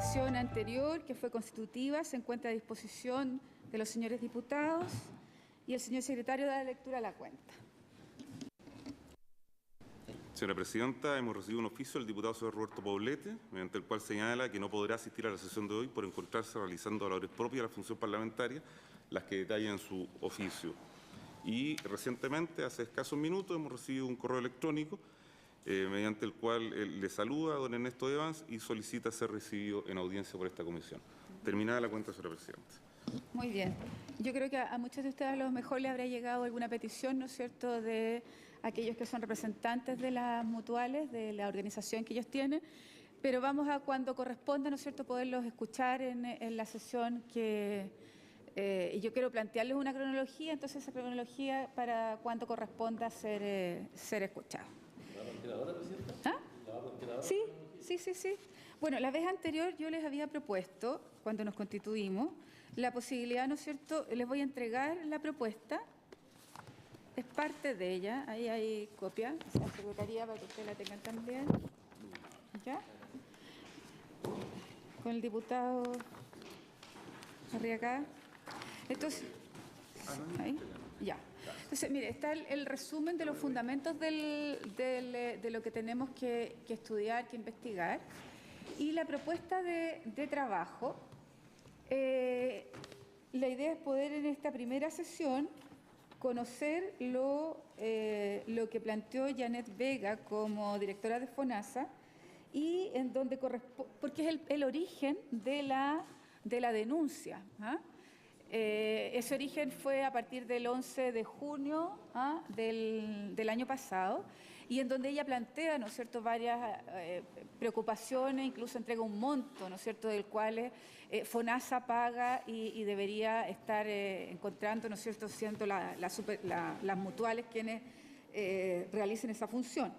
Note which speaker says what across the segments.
Speaker 1: sesión anterior, que fue constitutiva, se encuentra a disposición de los señores diputados y el señor secretario da lectura a la cuenta.
Speaker 2: Señora Presidenta, hemos recibido un oficio del diputado señor Roberto Poblete, mediante el cual señala que no podrá asistir a la sesión de hoy por encontrarse realizando labores propias de la función parlamentaria, las que detalla en su oficio. Y recientemente, hace escasos minutos, hemos recibido un correo electrónico mediante el cual le saluda a don Ernesto Evans y solicita ser recibido en audiencia por esta comisión. Terminada la cuenta, señora Presidenta.
Speaker 1: Muy bien. Yo creo que a muchos de ustedes a lo mejor le habrá llegado alguna petición, ¿no es cierto?, de aquellos que son representantes de las mutuales, de la organización que ellos tienen, pero vamos a, cuando corresponda, ¿no es cierto?, poderlos escuchar en la sesión que... y yo quiero plantearles una cronología, entonces esa cronología para cuando corresponda ser escuchado.
Speaker 3: ¿La va a plantear ahora, Presidenta?
Speaker 1: ¿Ah?
Speaker 3: ¿La va a plantear ahora?
Speaker 1: Sí. Bueno, la vez anterior yo les había propuesto, cuando nos constituimos, la posibilidad, ¿no es cierto?, les voy a entregar la propuesta, es parte de ella, ahí hay copia, la secretaría para que ustedes la tengan también, ¿ya? Con el diputado Arriagada. Entonces, ahí, ya. Entonces, mire, está el resumen de los fundamentos de lo que tenemos que estudiar, que investigar, y la propuesta de trabajo. La idea es poder en esta primera sesión conocer lo que planteó Janet Vega como directora de FONASA y en donde corresponde, porque es el origen de la denuncia. Ese origen fue a partir del 11 de junio del año pasado y en donde ella plantea, ¿no es cierto?, varias preocupaciones, incluso entrega un monto, ¿no es cierto?, del cual FONASA paga y debería estar encontrando, ¿no es cierto?, siendo las mutuales quienes realicen esa función.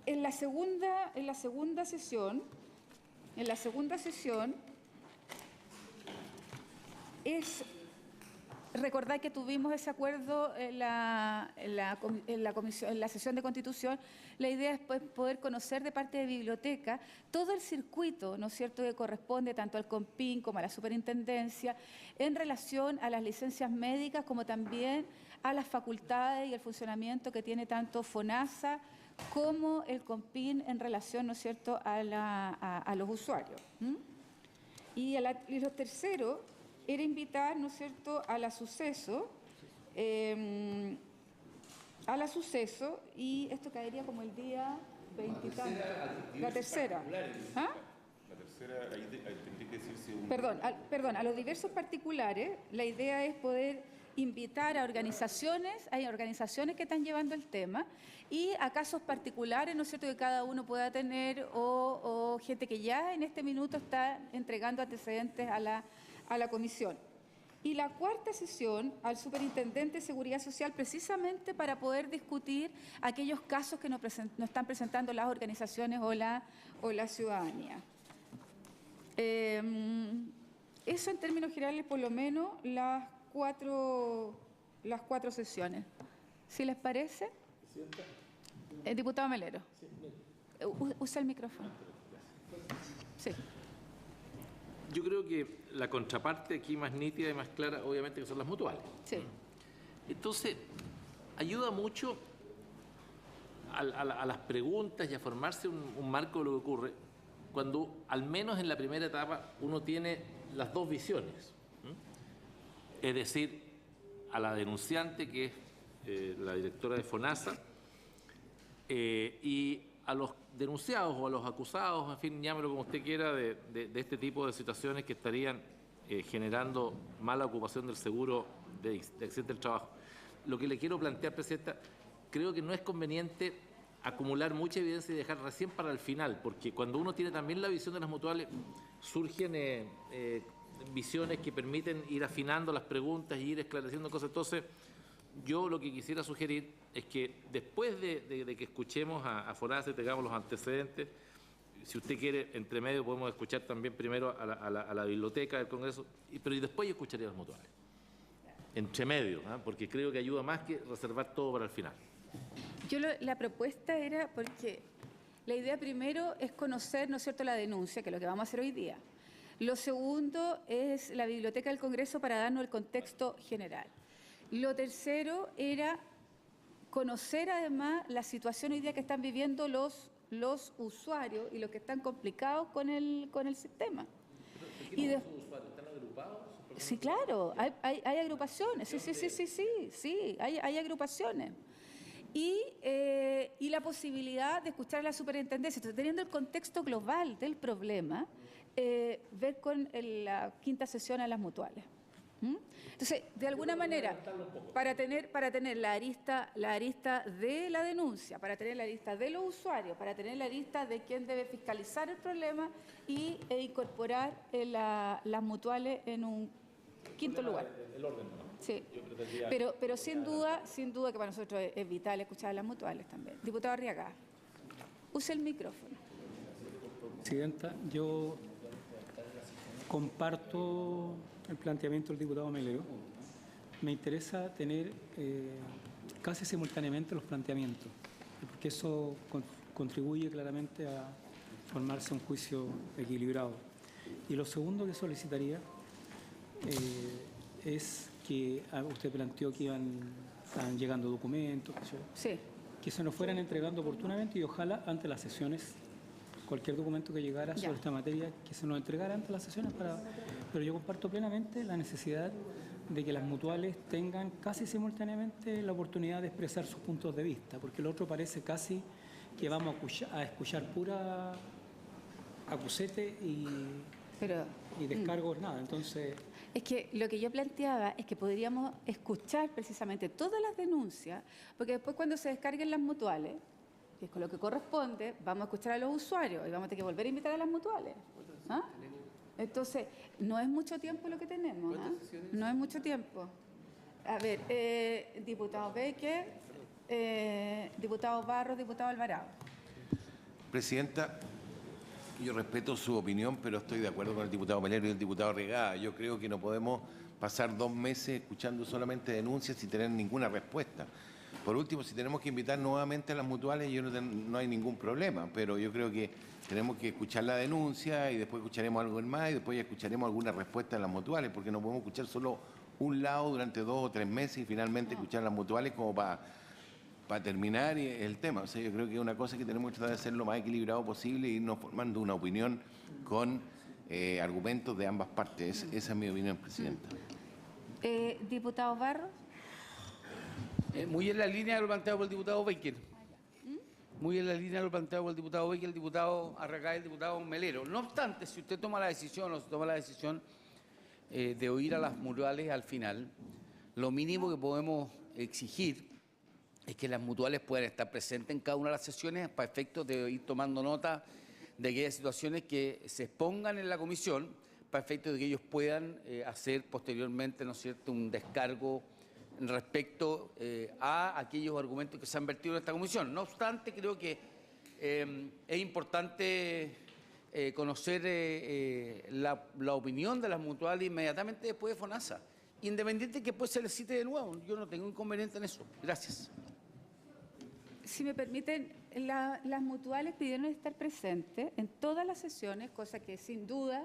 Speaker 1: En la segunda sesión es recordar que tuvimos ese acuerdo en la sesión de Constitución. La idea es poder conocer de parte de biblioteca todo el circuito, ¿no es cierto?, que corresponde tanto al COMPIN como a la Superintendencia en relación a las licencias médicas como también a las facultades y el funcionamiento que tiene tanto FONASA como el COMPIN en relación, ¿no es cierto?, a los usuarios. Y lo tercero era invitar, ¿no es cierto?, a la suceso, y esto caería como el día 20 y tanto. La tercera. ¿Ah?
Speaker 2: La tercera, ahí tendría que decirse un...
Speaker 1: Perdón, a los diversos particulares, la idea es poder invitar a organizaciones, hay organizaciones que están llevando el tema, y a casos particulares, ¿no es cierto?, que cada uno pueda tener, o gente que ya en este minuto está entregando antecedentes a la comisión. Y la cuarta sesión al Superintendente de Seguridad Social, precisamente para poder discutir aquellos casos que nos están presentando las organizaciones o la ciudadanía. Eso en términos generales, por lo menos, las cuatro sesiones. ¿Sí les parece? Diputado Melero. Usa el micrófono. Sí.
Speaker 3: Yo creo que la contraparte aquí más nítida y más clara, obviamente, que son las mutuales.
Speaker 1: Sí.
Speaker 3: Entonces, ayuda mucho a las preguntas y a formarse un marco de lo que ocurre cuando, al menos en la primera etapa, uno tiene las dos visiones. Es decir, a la denunciante, que es la directora de FONASA, y a los denunciados o a los acusados, en fin, llámelo como usted quiera, de este tipo de situaciones que estarían generando mala ocupación del seguro de accidente del trabajo. Lo que le quiero plantear, Presidenta, creo que no es conveniente acumular mucha evidencia y dejar recién para el final, porque cuando uno tiene también la visión de las mutuales, surgen visiones que permiten ir afinando las preguntas y ir esclareciendo cosas. Entonces, yo lo que quisiera sugerir es que después de que escuchemos a FONASA y tengamos los antecedentes, si usted quiere, entre medio podemos escuchar también primero a la biblioteca del Congreso, pero después yo escucharía a las mutuales. Entre medio, porque creo que ayuda más que reservar todo para el final.
Speaker 1: La propuesta era porque La idea primero es conocer, ¿no es cierto?, la denuncia, que es lo que vamos a hacer hoy día. Lo segundo es la Biblioteca del Congreso para darnos el contexto general. Lo tercero era conocer además la situación hoy día que están viviendo los usuarios y los que están complicados con el sistema. Y de, ¿están agrupados? Sí, claro, hay agrupaciones, sí, hay agrupaciones. Y la posibilidad de escuchar a la superintendencia. Entonces, teniendo el contexto global del problema, ver con la quinta sesión a las mutuales. Entonces, de alguna manera, para tener la arista de la denuncia, para tener la arista de los usuarios, para tener la arista de quién debe fiscalizar el problema e incorporar las mutuales en un quinto lugar.
Speaker 3: El orden, ¿no?
Speaker 1: Sí, pero sin duda que para nosotros es vital escuchar a las mutuales también. Diputado Arriaga, use el micrófono.
Speaker 4: Presidenta, yo comparto el planteamiento del diputado Melero. Me interesa tener casi simultáneamente los planteamientos, porque eso contribuye claramente a formarse un juicio equilibrado. Y lo segundo que solicitaría es que usted planteó que estaban llegando documentos,
Speaker 1: sí,
Speaker 4: que se nos fueran entregando oportunamente y ojalá ante las sesiones cualquier documento que llegara sobre esta materia, que se nos entregara ante las sesiones. Pero yo comparto plenamente la necesidad de que las mutuales tengan casi simultáneamente la oportunidad de expresar sus puntos de vista, porque lo otro parece casi que vamos a escuchar pura acusete y descargos, nada. Entonces,
Speaker 1: es que lo que yo planteaba es que podríamos escuchar precisamente todas las denuncias, porque después cuando se descarguen las mutuales, que es con lo que corresponde, vamos a escuchar a los usuarios y vamos a tener que volver a invitar a las mutuales. ¿Ah? Entonces, no es mucho tiempo lo que tenemos. ¿Ah? No es mucho tiempo. A ver, diputado Becker, diputado Barros, diputado Alvarado.
Speaker 5: Presidenta, yo respeto su opinión, pero estoy de acuerdo con el diputado Melero y el diputado Arriaga. Yo creo que no podemos pasar 2 meses escuchando solamente denuncias sin tener ninguna respuesta. Por último, si tenemos que invitar nuevamente a las mutuales, no hay ningún problema, pero yo creo que tenemos que escuchar la denuncia y después escucharemos algo más y después ya escucharemos alguna respuesta de las mutuales, porque no podemos escuchar solo un lado durante 2 o 3 meses y finalmente escuchar a las mutuales como para terminar el tema. O sea, yo creo que es una cosa que tenemos que tratar de hacer lo más equilibrado posible e irnos formando una opinión con argumentos de ambas partes. Esa es mi opinión, Presidenta.
Speaker 1: Diputado Barros.
Speaker 6: Muy en la línea de lo planteado por el diputado Becker. Muy en la línea de lo planteado por el diputado Becker, el diputado Arriaga y el diputado Melero. No obstante, si usted toma la decisión o se toma la decisión de oír a las mutuales al final, lo mínimo que podemos exigir es que las mutuales puedan estar presentes en cada una de las sesiones para efectos de ir tomando nota de aquellas situaciones que se expongan en la comisión, para efectos de que ellos puedan hacer posteriormente, ¿no es cierto?, un descargo respecto a aquellos argumentos que se han vertido en esta comisión. No obstante, creo que es importante conocer la opinión de las mutuales inmediatamente después de FONASA, independiente que después se les cite de nuevo. Yo no tengo inconveniente en eso. Gracias.
Speaker 1: Si me permiten, las mutuales pidieron estar presentes en todas las sesiones, cosa que sin duda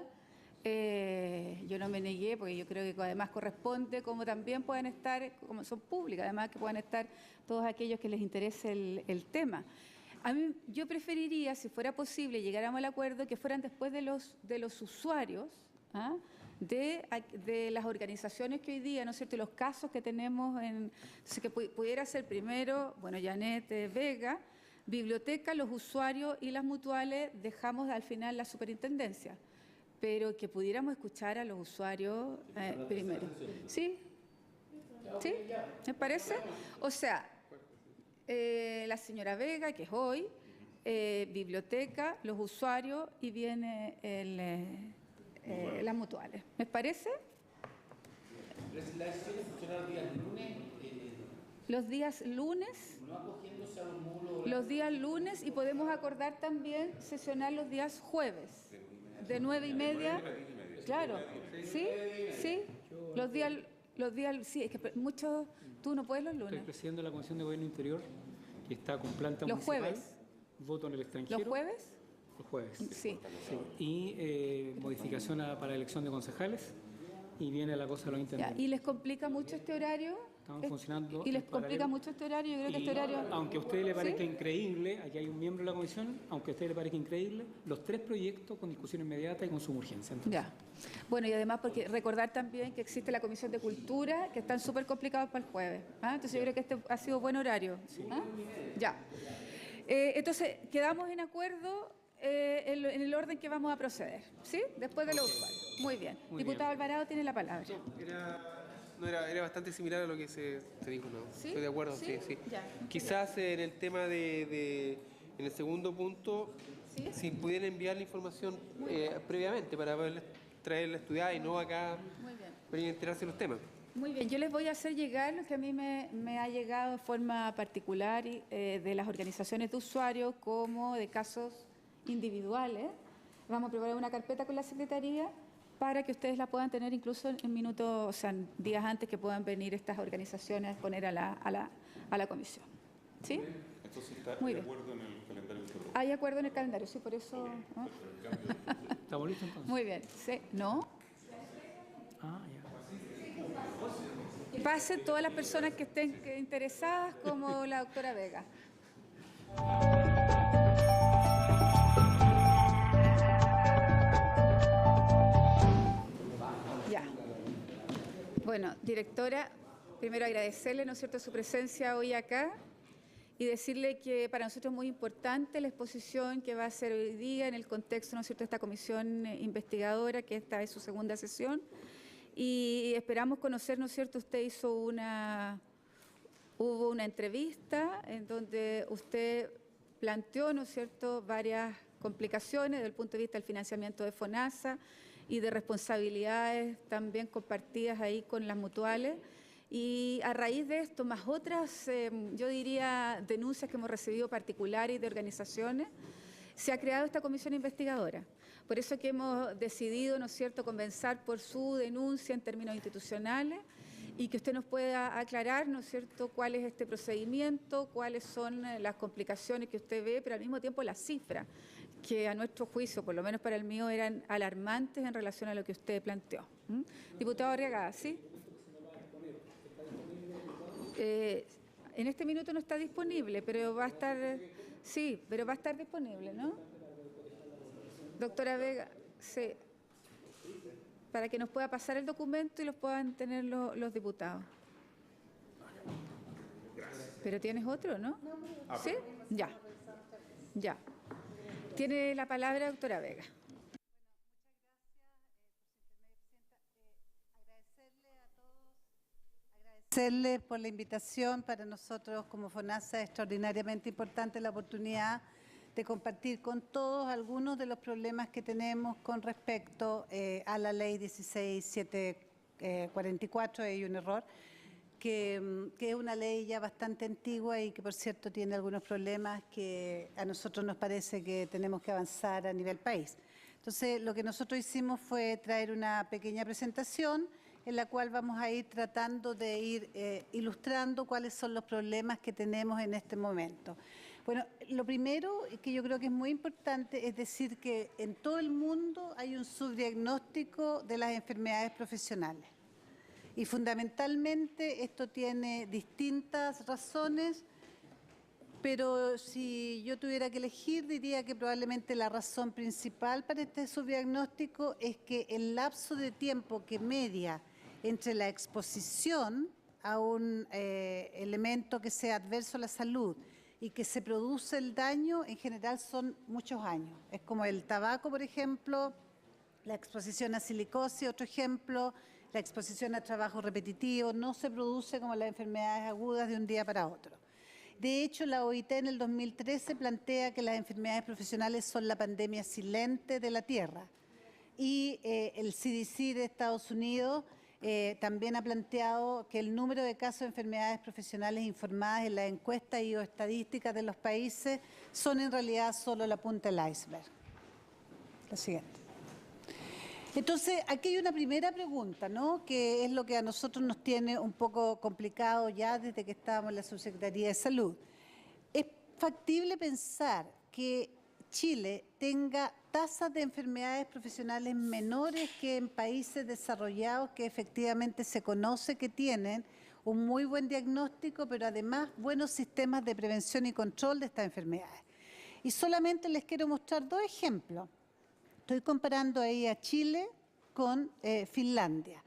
Speaker 1: yo no me negué, porque yo creo que además corresponde, como también pueden estar, como son públicas, además que puedan estar todos aquellos que les interese el tema. A mí, yo preferiría, si fuera posible, llegáramos al acuerdo, que fueran después de los usuarios, ¿ah?, de las organizaciones que hoy día, ¿no es cierto?, y los casos que tenemos, que pudiera ser primero, bueno, Janet Vega, biblioteca, los usuarios y las mutuales, dejamos al final la superintendencia, pero que pudiéramos escuchar a los usuarios primero. ¿Sí? ¿Sí? ¿Me parece? O sea, la señora Vega, que es hoy, biblioteca, los usuarios y viene las mutuales. ¿Me parece?
Speaker 6: ¿La decisión de funcionar los días lunes?
Speaker 1: Los días lunes.
Speaker 6: No acogiéndose a los módulos.
Speaker 1: Los días lunes, y podemos acordar también sesionar los días jueves, de 9:30. Claro, sí, sí. Los días, sí, es que muchos, tú no puedes los lunes.
Speaker 4: Estoy presidiendo la Comisión de Gobierno Interior, que está con planta
Speaker 1: los
Speaker 4: municipal.
Speaker 1: Jueves.
Speaker 4: voto en el extranjero.
Speaker 1: ¿Los jueves?
Speaker 4: Los jueves.
Speaker 1: Sí.
Speaker 4: Sí. Y modificación para elección de concejales. Y viene la cosa de los
Speaker 1: Ya.
Speaker 4: intendentes.
Speaker 1: ¿Y les complica mucho este horario?
Speaker 4: Estamos funcionando.
Speaker 1: ¿Y les
Speaker 4: en
Speaker 1: complica
Speaker 4: paralelo.
Speaker 1: mucho este horario? Yo creo que
Speaker 4: Y
Speaker 1: este horario...
Speaker 4: aunque a usted le parezca
Speaker 1: ¿Sí?
Speaker 4: increíble, aquí hay un miembro de la comisión, aunque a usted le parezca increíble, los 3 proyectos con discusión inmediata y con suma urgencia. Entonces,
Speaker 1: Ya. Bueno, y además porque recordar también que existe la Comisión de Cultura, que están súper complicados para el jueves. ¿Ah? Entonces yo creo que este ha sido buen horario. ¿Ah? Ya. Entonces, quedamos en acuerdo en el orden que vamos a proceder, ¿sí? Después de lo usual. Muy bien.
Speaker 4: Muy
Speaker 1: Diputado
Speaker 4: bien.
Speaker 1: Alvarado tiene la palabra.
Speaker 7: Era bastante similar a lo que se dijo, ¿no?
Speaker 1: ¿Sí?
Speaker 7: Estoy de acuerdo, sí, sí.
Speaker 1: Ya.
Speaker 7: Quizás en el tema en el segundo punto,
Speaker 1: ¿Sí?
Speaker 7: si pudieran enviar la información previamente para poder traerla estudiada y no acá
Speaker 1: Muy bien.
Speaker 7: para enterarse de los temas.
Speaker 1: Muy bien, yo les voy a hacer llegar lo que a mí me ha llegado de forma particular de las organizaciones de usuarios como de casos individuales. Vamos a preparar una carpeta con la Secretaría para que ustedes la puedan tener incluso en minutos, o sea, en días antes que puedan venir estas organizaciones a exponer a la comisión. ¿Sí?
Speaker 2: Entonces está
Speaker 1: Muy
Speaker 2: de
Speaker 1: bien.
Speaker 2: acuerdo en el calendario que se aprobó.
Speaker 1: Hay acuerdo en el calendario, sí, por eso... ¿no?
Speaker 4: ¿estamos listos entonces?
Speaker 1: Muy bien. ¿Sí? ¿No?
Speaker 4: Ah, ya.
Speaker 1: Pasen todas las personas que estén interesadas, como la doctora Vega. Ya. Bueno, directora, primero agradecerle, ¿no es cierto?, su presencia hoy acá y decirle que para nosotros es muy importante la exposición que va a hacer hoy día en el contexto, ¿no es cierto?, de esta comisión investigadora, que esta es su segunda sesión. Y esperamos conocer, ¿no es cierto?, usted hubo una entrevista en donde usted planteó, ¿no es cierto?, varias complicaciones desde el punto de vista del financiamiento de FONASA y de responsabilidades también compartidas ahí con las mutuales. Y a raíz de esto, más otras, yo diría, denuncias que hemos recibido particulares y de organizaciones, se ha creado esta comisión investigadora. Por eso que hemos decidido, ¿no es cierto?, comenzar por su denuncia en términos institucionales y que usted nos pueda aclarar, ¿no es cierto?, cuál es este procedimiento, cuáles son las complicaciones que usted ve, pero al mismo tiempo las cifras, que a nuestro juicio, por lo menos para el mío, eran alarmantes en relación a lo que usted planteó. Diputado Arriagada, ¿sí? En este minuto no está disponible, pero va a estar, sí, pero va a estar disponible, ¿no? Doctora Vega, sí, para que nos pueda pasar el documento y los puedan tener los diputados. Pero tienes otro, ¿no? ¿Sí? Ya, ya. Tiene la palabra doctora Vega.
Speaker 8: Agradecerles por la invitación. Para nosotros como FONASA es extraordinariamente importante la oportunidad de compartir con todos algunos de los problemas que tenemos con respecto a la ley 16744, hay un error, que es una ley ya bastante antigua y que por cierto tiene algunos problemas que a nosotros nos parece que tenemos que avanzar a nivel país. Entonces lo que nosotros hicimos fue traer una pequeña presentación en la cual vamos a ir tratando de ir ilustrando cuáles son los problemas que tenemos en este momento. Bueno, lo primero que yo creo que es muy importante es decir que en todo el mundo hay un subdiagnóstico de las enfermedades profesionales. Y fundamentalmente esto tiene distintas razones, pero si yo tuviera que elegir diría que probablemente la razón principal para este subdiagnóstico es que el lapso de tiempo que media entre la exposición a un elemento que sea adverso a la salud y que se produce el daño, en general son muchos años. Es como el tabaco, por ejemplo, la exposición a silicosis, otro ejemplo, la exposición a trabajo repetitivo, no se produce como las enfermedades agudas de un día para otro. De hecho, la OIT en el 2013 plantea que las enfermedades profesionales son la pandemia silente de la Tierra. Y el CDC de Estados Unidos también ha planteado que el número de casos de enfermedades profesionales informadas en las encuestas y o estadísticas de los países son en realidad solo la punta del iceberg. La siguiente. Entonces, aquí hay una primera pregunta, ¿no?, que es lo que a nosotros nos tiene un poco complicado ya desde que estábamos en la Subsecretaría de Salud. ¿Es factible pensar que Chile tenga tasas de enfermedades profesionales menores que en países desarrollados que efectivamente se conoce que tienen un muy buen diagnóstico, pero además buenos sistemas de prevención y control de estas enfermedades. Y solamente les quiero mostrar 2 ejemplos. Estoy comparando ahí a Chile con Finlandia.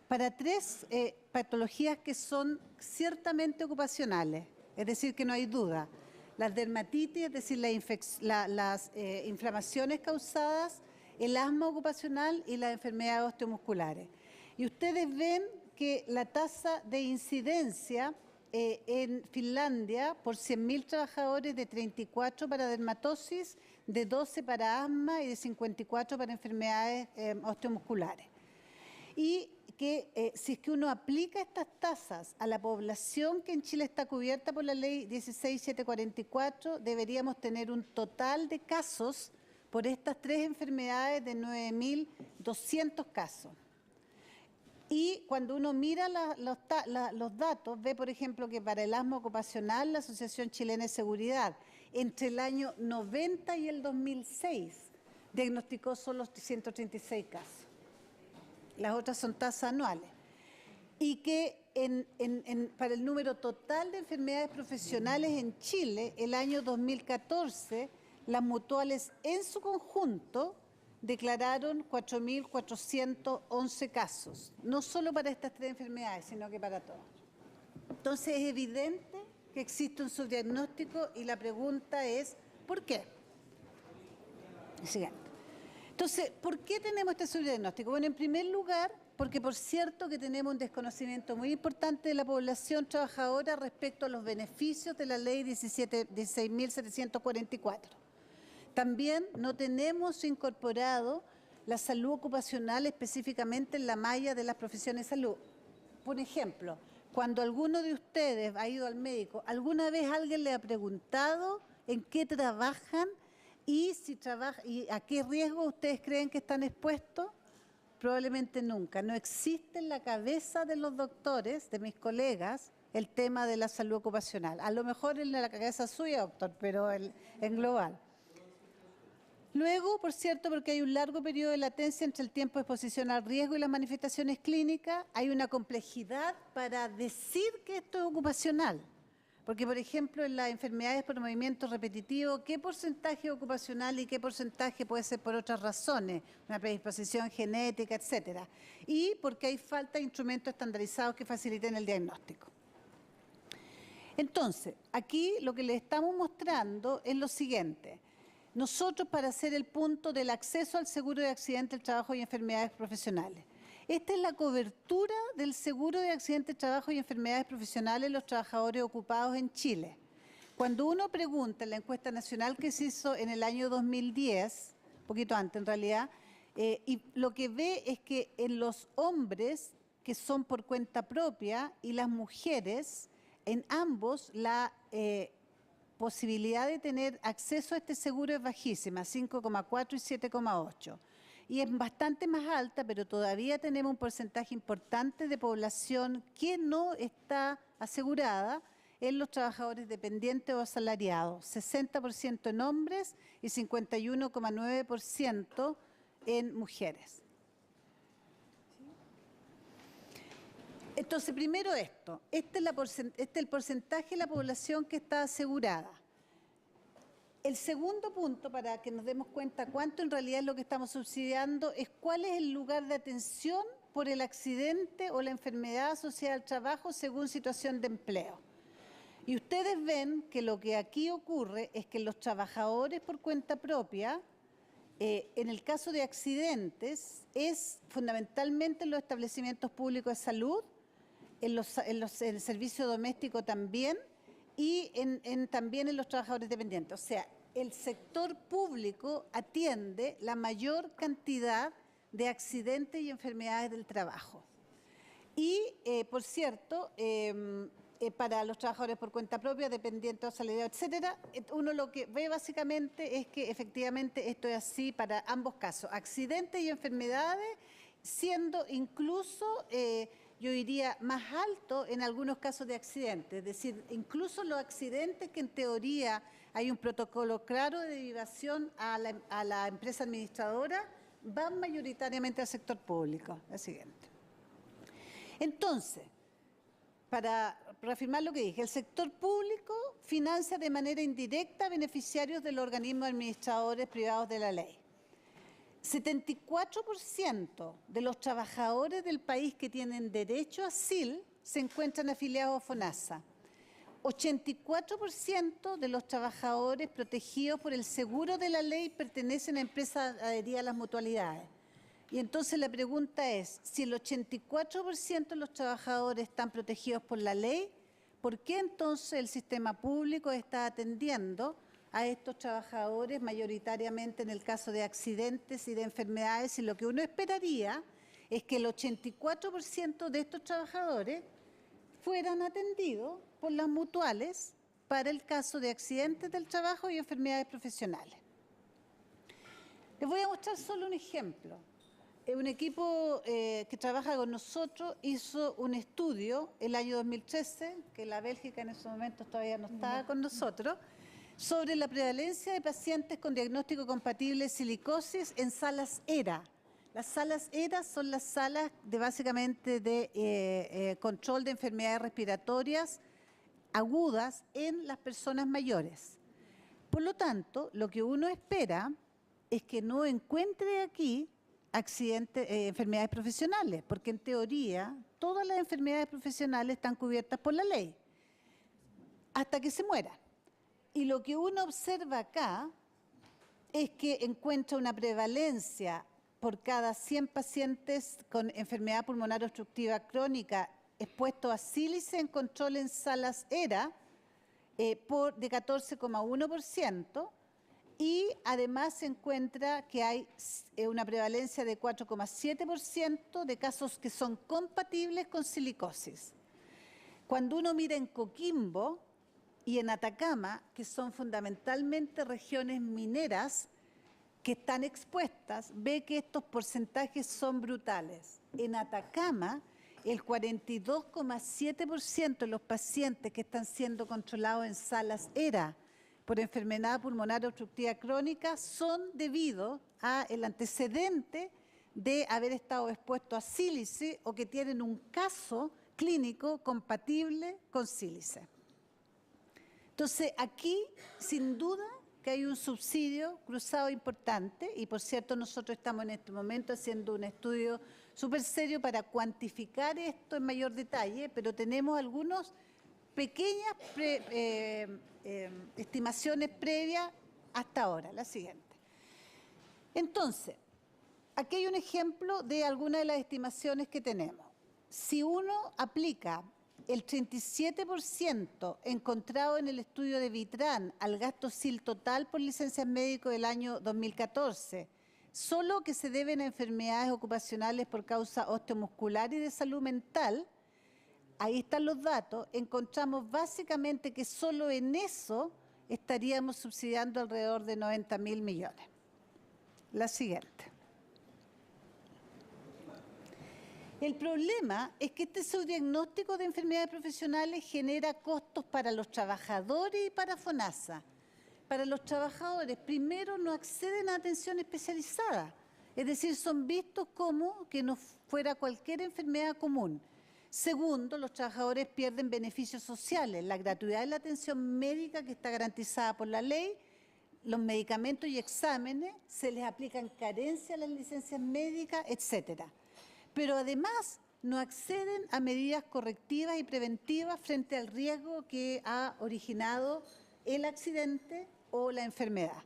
Speaker 8: Para 3 patologías que son ciertamente ocupacionales, es decir, que no hay duda. Las dermatitis, es decir, las inflamaciones causadas, el asma ocupacional y las enfermedades osteomusculares. Y ustedes ven que la tasa de incidencia en Finlandia por 100.000 trabajadores de 34 para dermatosis, de 12 para asma y de 54 para enfermedades osteomusculares. Y que si es que uno aplica estas tasas a la población que en Chile está cubierta por la ley 16744, deberíamos tener un total de casos por estas 3 enfermedades de 9.200 casos. Y cuando uno mira los datos, ve, por ejemplo, que para el asma ocupacional, la Asociación Chilena de Seguridad, entre el año 90 y el 2006, diagnosticó solo 136 casos. Las otras son tasas anuales. Y que para el número total de enfermedades profesionales en Chile, el año 2014, las mutuales en su conjunto declararon 4.411 casos, no solo para estas 3 enfermedades, sino que para todas. Entonces es evidente que existe un subdiagnóstico y la pregunta es, ¿por qué? Siguiente. Entonces, ¿por qué tenemos este subdiagnóstico? Bueno, en primer lugar, porque por cierto que tenemos un desconocimiento muy importante de la población trabajadora respecto a los beneficios de la ley 16.744. También no tenemos incorporado la salud ocupacional específicamente en la malla de las profesiones de salud. Por ejemplo, cuando alguno de ustedes ha ido al médico, ¿alguna vez alguien le ha preguntado en qué trabajan y a qué riesgo ustedes creen que están expuestos? Probablemente nunca. No existe en la cabeza de los doctores, de mis colegas, el tema de la salud ocupacional. A lo mejor en la cabeza suya, doctor, pero en global. Luego, por cierto, porque hay un largo periodo de latencia entre el tiempo de exposición al riesgo y las manifestaciones clínicas, hay una complejidad para decir que esto es ocupacional. Porque, por ejemplo, en las enfermedades por movimiento repetitivo, ¿qué porcentaje ocupacional y qué porcentaje puede ser por otras razones? Una predisposición genética, etcétera. Y porque hay falta de instrumentos estandarizados que faciliten el diagnóstico. Entonces, aquí lo que les estamos mostrando es lo siguiente. Nosotros, para hacer el punto del acceso al seguro de accidente del trabajo y enfermedades profesionales, esta es la cobertura del seguro de accidente de trabajo y enfermedades profesionales de los trabajadores ocupados en Chile. Cuando uno pregunta en la encuesta nacional que se hizo en el año 2010, un poquito antes en realidad, y lo que ve es que en los hombres que son por cuenta propia y las mujeres, en ambos la posibilidad de tener acceso a este seguro es bajísima, 5,4 y 7,8. Y es bastante más alta, pero todavía tenemos un porcentaje importante de población que no está asegurada en los trabajadores dependientes o asalariados, 60% en hombres y 51,9% en mujeres. Entonces, primero esto, este es el porcentaje de la población que está asegurada. El segundo punto, para que nos demos cuenta cuánto en realidad es lo que estamos subsidiando, es cuál es el lugar de atención por el accidente o la enfermedad asociada al trabajo según situación de empleo. Y ustedes ven que lo que aquí ocurre es que los trabajadores por cuenta propia, en el caso de accidentes, es fundamentalmente en los establecimientos públicos de salud, en el servicio doméstico también, y también en los trabajadores dependientes. O sea, el sector público atiende la mayor cantidad de accidentes y enfermedades del trabajo. Y, por cierto, para los trabajadores por cuenta propia, dependientes o asalariados, etcétera, uno lo que ve básicamente es que efectivamente esto es así para ambos casos, accidentes y enfermedades, siendo incluso yo diría más alto en algunos casos de accidentes, es decir, incluso los accidentes que en teoría hay un protocolo claro de derivación a la empresa administradora, van mayoritariamente al sector público. La siguiente. Entonces, para reafirmar lo que dije, el sector público financia de manera indirecta a beneficiarios de los organismos administradores privados de la ley. 74% de los trabajadores del país que tienen derecho a SIL se encuentran afiliados a FONASA. 84% de los trabajadores protegidos por el seguro de la ley pertenecen a empresas adheridas a las mutualidades. Y entonces la pregunta es, si el 84% de los trabajadores están protegidos por la ley, ¿por qué entonces el sistema público está atendiendo a estos trabajadores, mayoritariamente en el caso de accidentes y de enfermedades? Y lo que uno esperaría es que el 84% de estos trabajadores fueran atendidos por las mutuales para el caso de accidentes del trabajo y enfermedades profesionales. Les voy a mostrar solo un ejemplo. Un equipo que trabaja con nosotros hizo un estudio el año 2013, que la Bélgica en esos momentos todavía no estaba con nosotros, sobre la prevalencia de pacientes con diagnóstico compatible de silicosis en salas ERA. Las salas ERA son las salas básicamente de control de enfermedades respiratorias agudas en las personas mayores. Por lo tanto, lo que uno espera es que no encuentre aquí enfermedades profesionales, porque en teoría todas las enfermedades profesionales están cubiertas por la ley, hasta que se mueran. Y lo que uno observa acá es que encuentra una prevalencia por cada 100 pacientes con enfermedad pulmonar obstructiva crónica expuestos a sílice en control en salas ERA de 14,1%, y además se encuentra que hay una prevalencia de 4,7% de casos que son compatibles con silicosis. Cuando uno mira en Coquimbo y en Atacama, que son fundamentalmente regiones mineras que están expuestas, ve que estos porcentajes son brutales. En Atacama, el 42,7% de los pacientes que están siendo controlados en salas ERA por enfermedad pulmonar obstructiva crónica son debido al antecedente de haber estado expuesto a sílice o que tienen un caso clínico compatible con sílice. Entonces, aquí, sin duda, que hay un subsidio cruzado importante, y por cierto, nosotros estamos en este momento haciendo un estudio súper serio para cuantificar esto en mayor detalle, pero tenemos algunas pequeñas estimaciones previas hasta ahora. La siguiente. Entonces, aquí hay un ejemplo de algunas de las estimaciones que tenemos. Si uno aplica el 37% encontrado en el estudio de Vitrán al gasto SIL total por licencias médicos del año 2014, solo que se deben a enfermedades ocupacionales por causa osteomuscular y de salud mental, ahí están los datos, encontramos básicamente que solo en eso estaríamos subsidiando alrededor de 90.000 millones. La siguiente. El problema es que este subdiagnóstico de enfermedades profesionales genera costos para los trabajadores y para FONASA. Para los trabajadores, primero, no acceden a atención especializada, es decir, son vistos como que no fuera cualquier enfermedad común. Segundo, los trabajadores pierden beneficios sociales, la gratuidad de la atención médica que está garantizada por la ley, los medicamentos y exámenes, se les aplican carencia a las licencias médicas, etcétera. Pero además no acceden a medidas correctivas y preventivas frente al riesgo que ha originado el accidente o la enfermedad.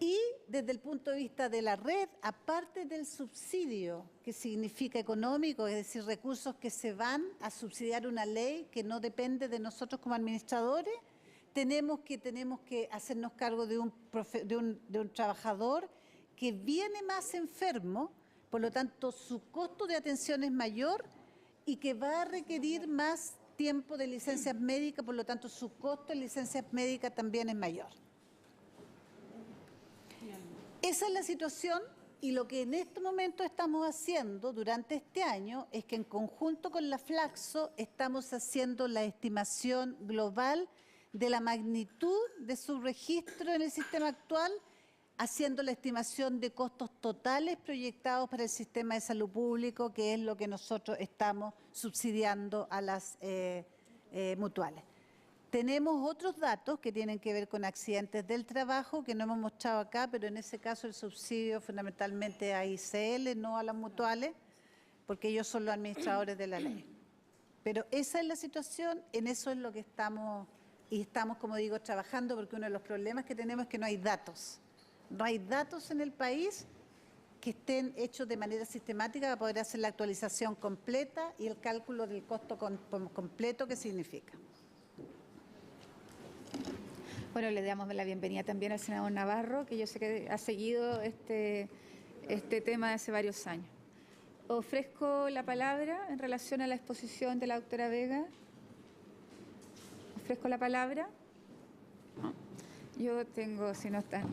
Speaker 8: Y desde el punto de vista de la red, aparte del subsidio, que significa económico, es decir, recursos que se van a subsidiar una ley que no depende de nosotros como administradores, tenemos que hacernos cargo de un trabajador que viene más enfermo, por lo tanto su costo de atención es mayor y que va a requerir más tiempo de licencias médicas, por lo tanto su costo de licencias médicas también es mayor. Esa es la situación Y lo que en este momento estamos haciendo durante este año es que en conjunto con la Flaxo estamos haciendo la estimación global de la magnitud de su registro en el sistema actual, haciendo la estimación de costos totales proyectados para el sistema de salud público, que es lo que nosotros estamos subsidiando a las mutuales. Tenemos otros datos que tienen que ver con accidentes del trabajo que no hemos mostrado acá, pero en ese caso el subsidio fundamentalmente a ICL, no a las mutuales, porque ellos son los administradores de la ley. Pero esa es la situación, en eso es lo que estamos, y estamos, como digo, trabajando, porque uno de los problemas que tenemos es que no hay datos. No hay datos en el país que estén hechos de manera sistemática para poder hacer la actualización completa y el cálculo del costo completo que significa.
Speaker 1: Bueno, le damos la bienvenida también al senador Navarro, que yo sé que ha seguido este tema de hace varios años. Ofrezco la palabra en relación a la exposición de la doctora Vega. Ofrezco la palabra. No. Yo tengo, si no están.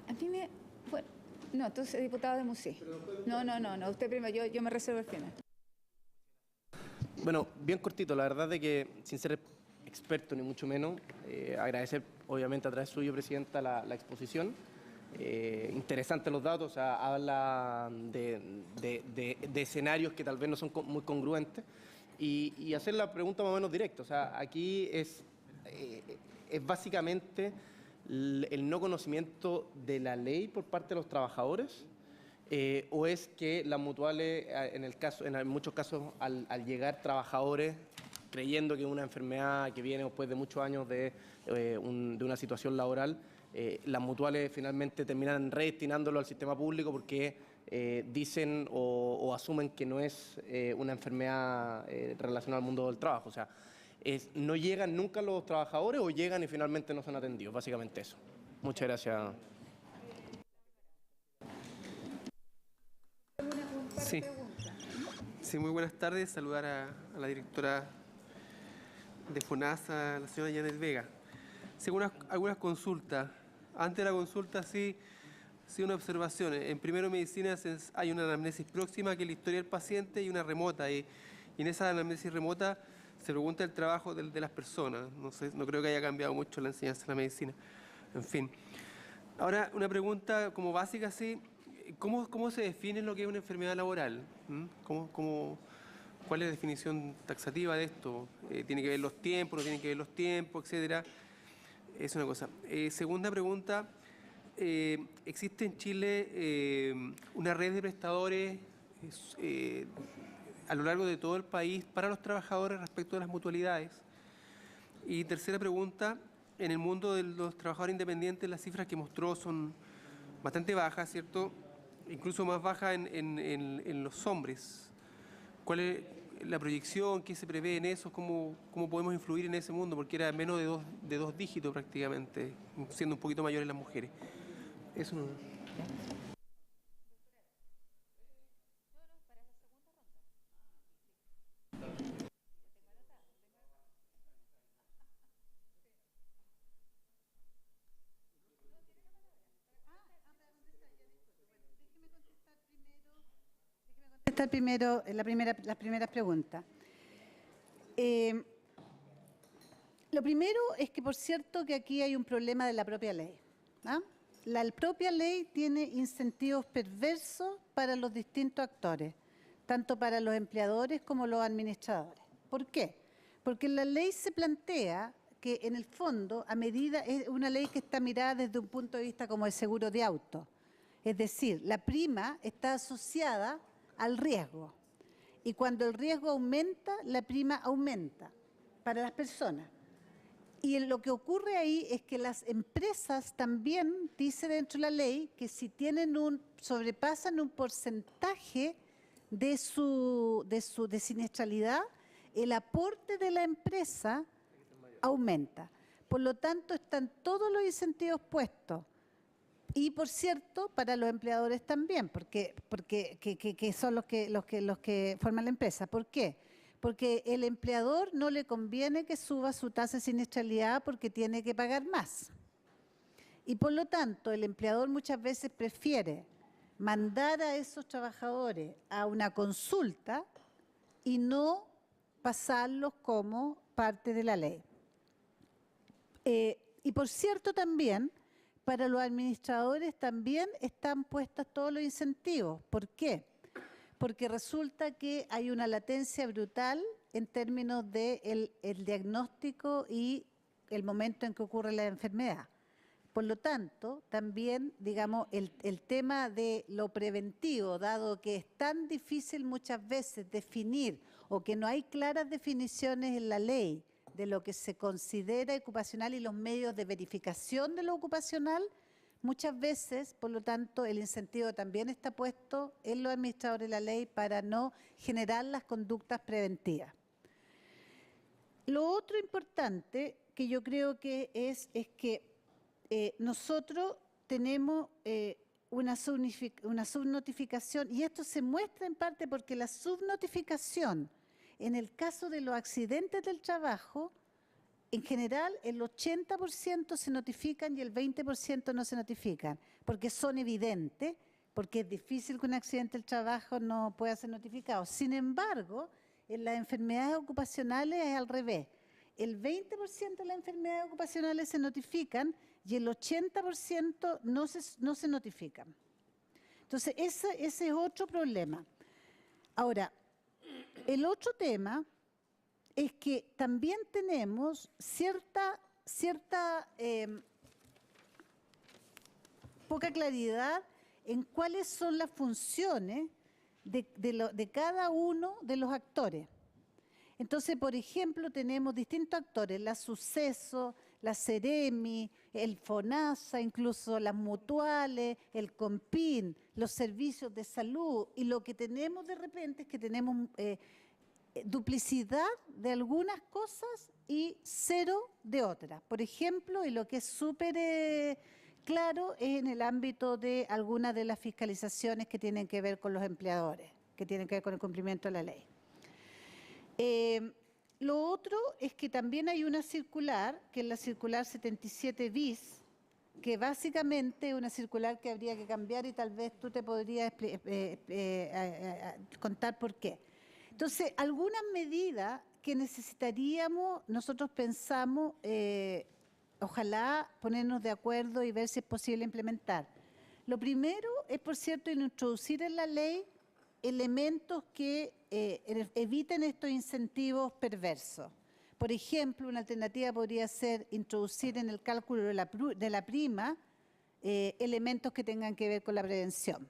Speaker 1: A mí me. Bueno, no, entonces, diputado de Musí. No, usted primero, yo me reservo el final.
Speaker 9: Bueno, bien cortito, la verdad de que, sin ser experto ni mucho menos, agradecer obviamente a través suyo, Presidenta, la exposición. Interesantes los datos, o sea, habla de escenarios que tal vez no son muy congruentes y hacer la pregunta más o menos directa. O sea, aquí es básicamente el no conocimiento de la ley por parte de los trabajadores, o es que las mutuales, en muchos casos, al llegar trabajadores creyendo que una enfermedad que viene después de muchos años de una situación laboral, las mutuales finalmente terminan redestinándolo al sistema público porque dicen o asumen que no es una enfermedad relacionada al mundo del trabajo. O sea, no llegan nunca los trabajadores o llegan y finalmente no son atendidos. Básicamente eso. Muchas gracias.
Speaker 7: Sí, muy buenas tardes. Saludar a la directora de FONASA, la señora Janet Vega. Según algunas consultas, antes de la consulta sí una observación. En primero medicina hay una anamnesis próxima, que es la historia del paciente, y una remota. Y en esa anamnesis remota se pregunta el trabajo de las personas. No creo que haya cambiado mucho la enseñanza de la medicina. En fin. Ahora, una pregunta como básica, sí. ¿Cómo se define lo que es una enfermedad laboral? ¿Cuál es la definición taxativa de esto? ¿Tiene que ver los tiempos, no tiene que ver los tiempos, etcétera? Es una cosa. Segunda pregunta, ¿existe en Chile una red de prestadores a lo largo de todo el país para los trabajadores respecto de las mutualidades? Y tercera pregunta, en el mundo de los trabajadores independientes las cifras que mostró son bastante bajas, ¿cierto? Incluso más bajas en los hombres. ¿Cuál es la proyección? ¿Qué se prevé en eso? ¿Cómo podemos influir en ese mundo? Porque era menos de dos dígitos prácticamente, siendo un poquito mayores las mujeres. Eso no.
Speaker 8: Primero las primeras preguntas. Lo primero es que, por cierto, que aquí hay un problema de la propia ley. La propia ley tiene incentivos perversos para los distintos actores, tanto para los empleadores como los administradores. ¿Por qué? Porque la ley se plantea que, en el fondo, es una ley que está mirada desde un punto de vista como el seguro de auto. Es decir, la prima está asociada al riesgo. Y cuando el riesgo aumenta, la prima aumenta para las personas. Y lo que ocurre ahí es que las empresas también, dice dentro de la ley, que si sobrepasan un porcentaje de siniestralidad, el aporte de la empresa aumenta. Por lo tanto, están todos los incentivos puestos. Y, por cierto, para los empleadores también, porque son los que forman la empresa. ¿Por qué? Porque el empleador no le conviene que suba su tasa de siniestralidad porque tiene que pagar más. Y, por lo tanto, el empleador muchas veces prefiere mandar a esos trabajadores a una consulta y no pasarlos como parte de la ley. Y por cierto también, para los administradores también están puestos todos los incentivos. ¿Por qué? Porque resulta que hay una latencia brutal en términos del diagnóstico y el momento en que ocurre la enfermedad. Por lo tanto, también, digamos, el tema de lo preventivo, dado que es tan difícil muchas veces definir o que no hay claras definiciones en la ley de lo que se considera ocupacional y los medios de verificación de lo ocupacional, muchas veces, por lo tanto, el incentivo también está puesto en los administradores de la ley para no generar las conductas preventivas. Lo otro importante que yo creo que es que nosotros tenemos una subnotificación, y esto se muestra en parte porque la subnotificación, en el caso de los accidentes del trabajo, en general el 80% se notifican y el 20% no se notifican, porque son evidentes, porque es difícil que un accidente del trabajo no pueda ser notificado. Sin embargo, en las enfermedades ocupacionales es al revés. El 20% de las enfermedades ocupacionales se notifican y el 80% no se notifican. Entonces, ese es otro problema. Ahora, el otro tema es que también tenemos cierta poca claridad en cuáles son las funciones de cada uno de los actores. Entonces, por ejemplo, tenemos distintos actores, la Suceso, la Ceremi, el FONASA, incluso las mutuales, el COMPIN, los servicios de salud, y lo que tenemos de repente es que tenemos duplicidad de algunas cosas y cero de otras. Por ejemplo, y lo que es súper claro es en el ámbito de algunas de las fiscalizaciones que tienen que ver con los empleadores, que tienen que ver con el cumplimiento de la ley. Lo otro es que también hay una circular, que es la circular 77 bis, que básicamente es una circular que habría que cambiar y tal vez tú te podrías contar por qué. Entonces, algunas medidas que necesitaríamos, nosotros pensamos, ojalá ponernos de acuerdo y ver si es posible implementar. Lo primero es, por cierto, introducir en la ley elementos que eviten estos incentivos perversos. Por ejemplo, una alternativa podría ser introducir en el cálculo de la prima elementos que tengan que ver con la prevención.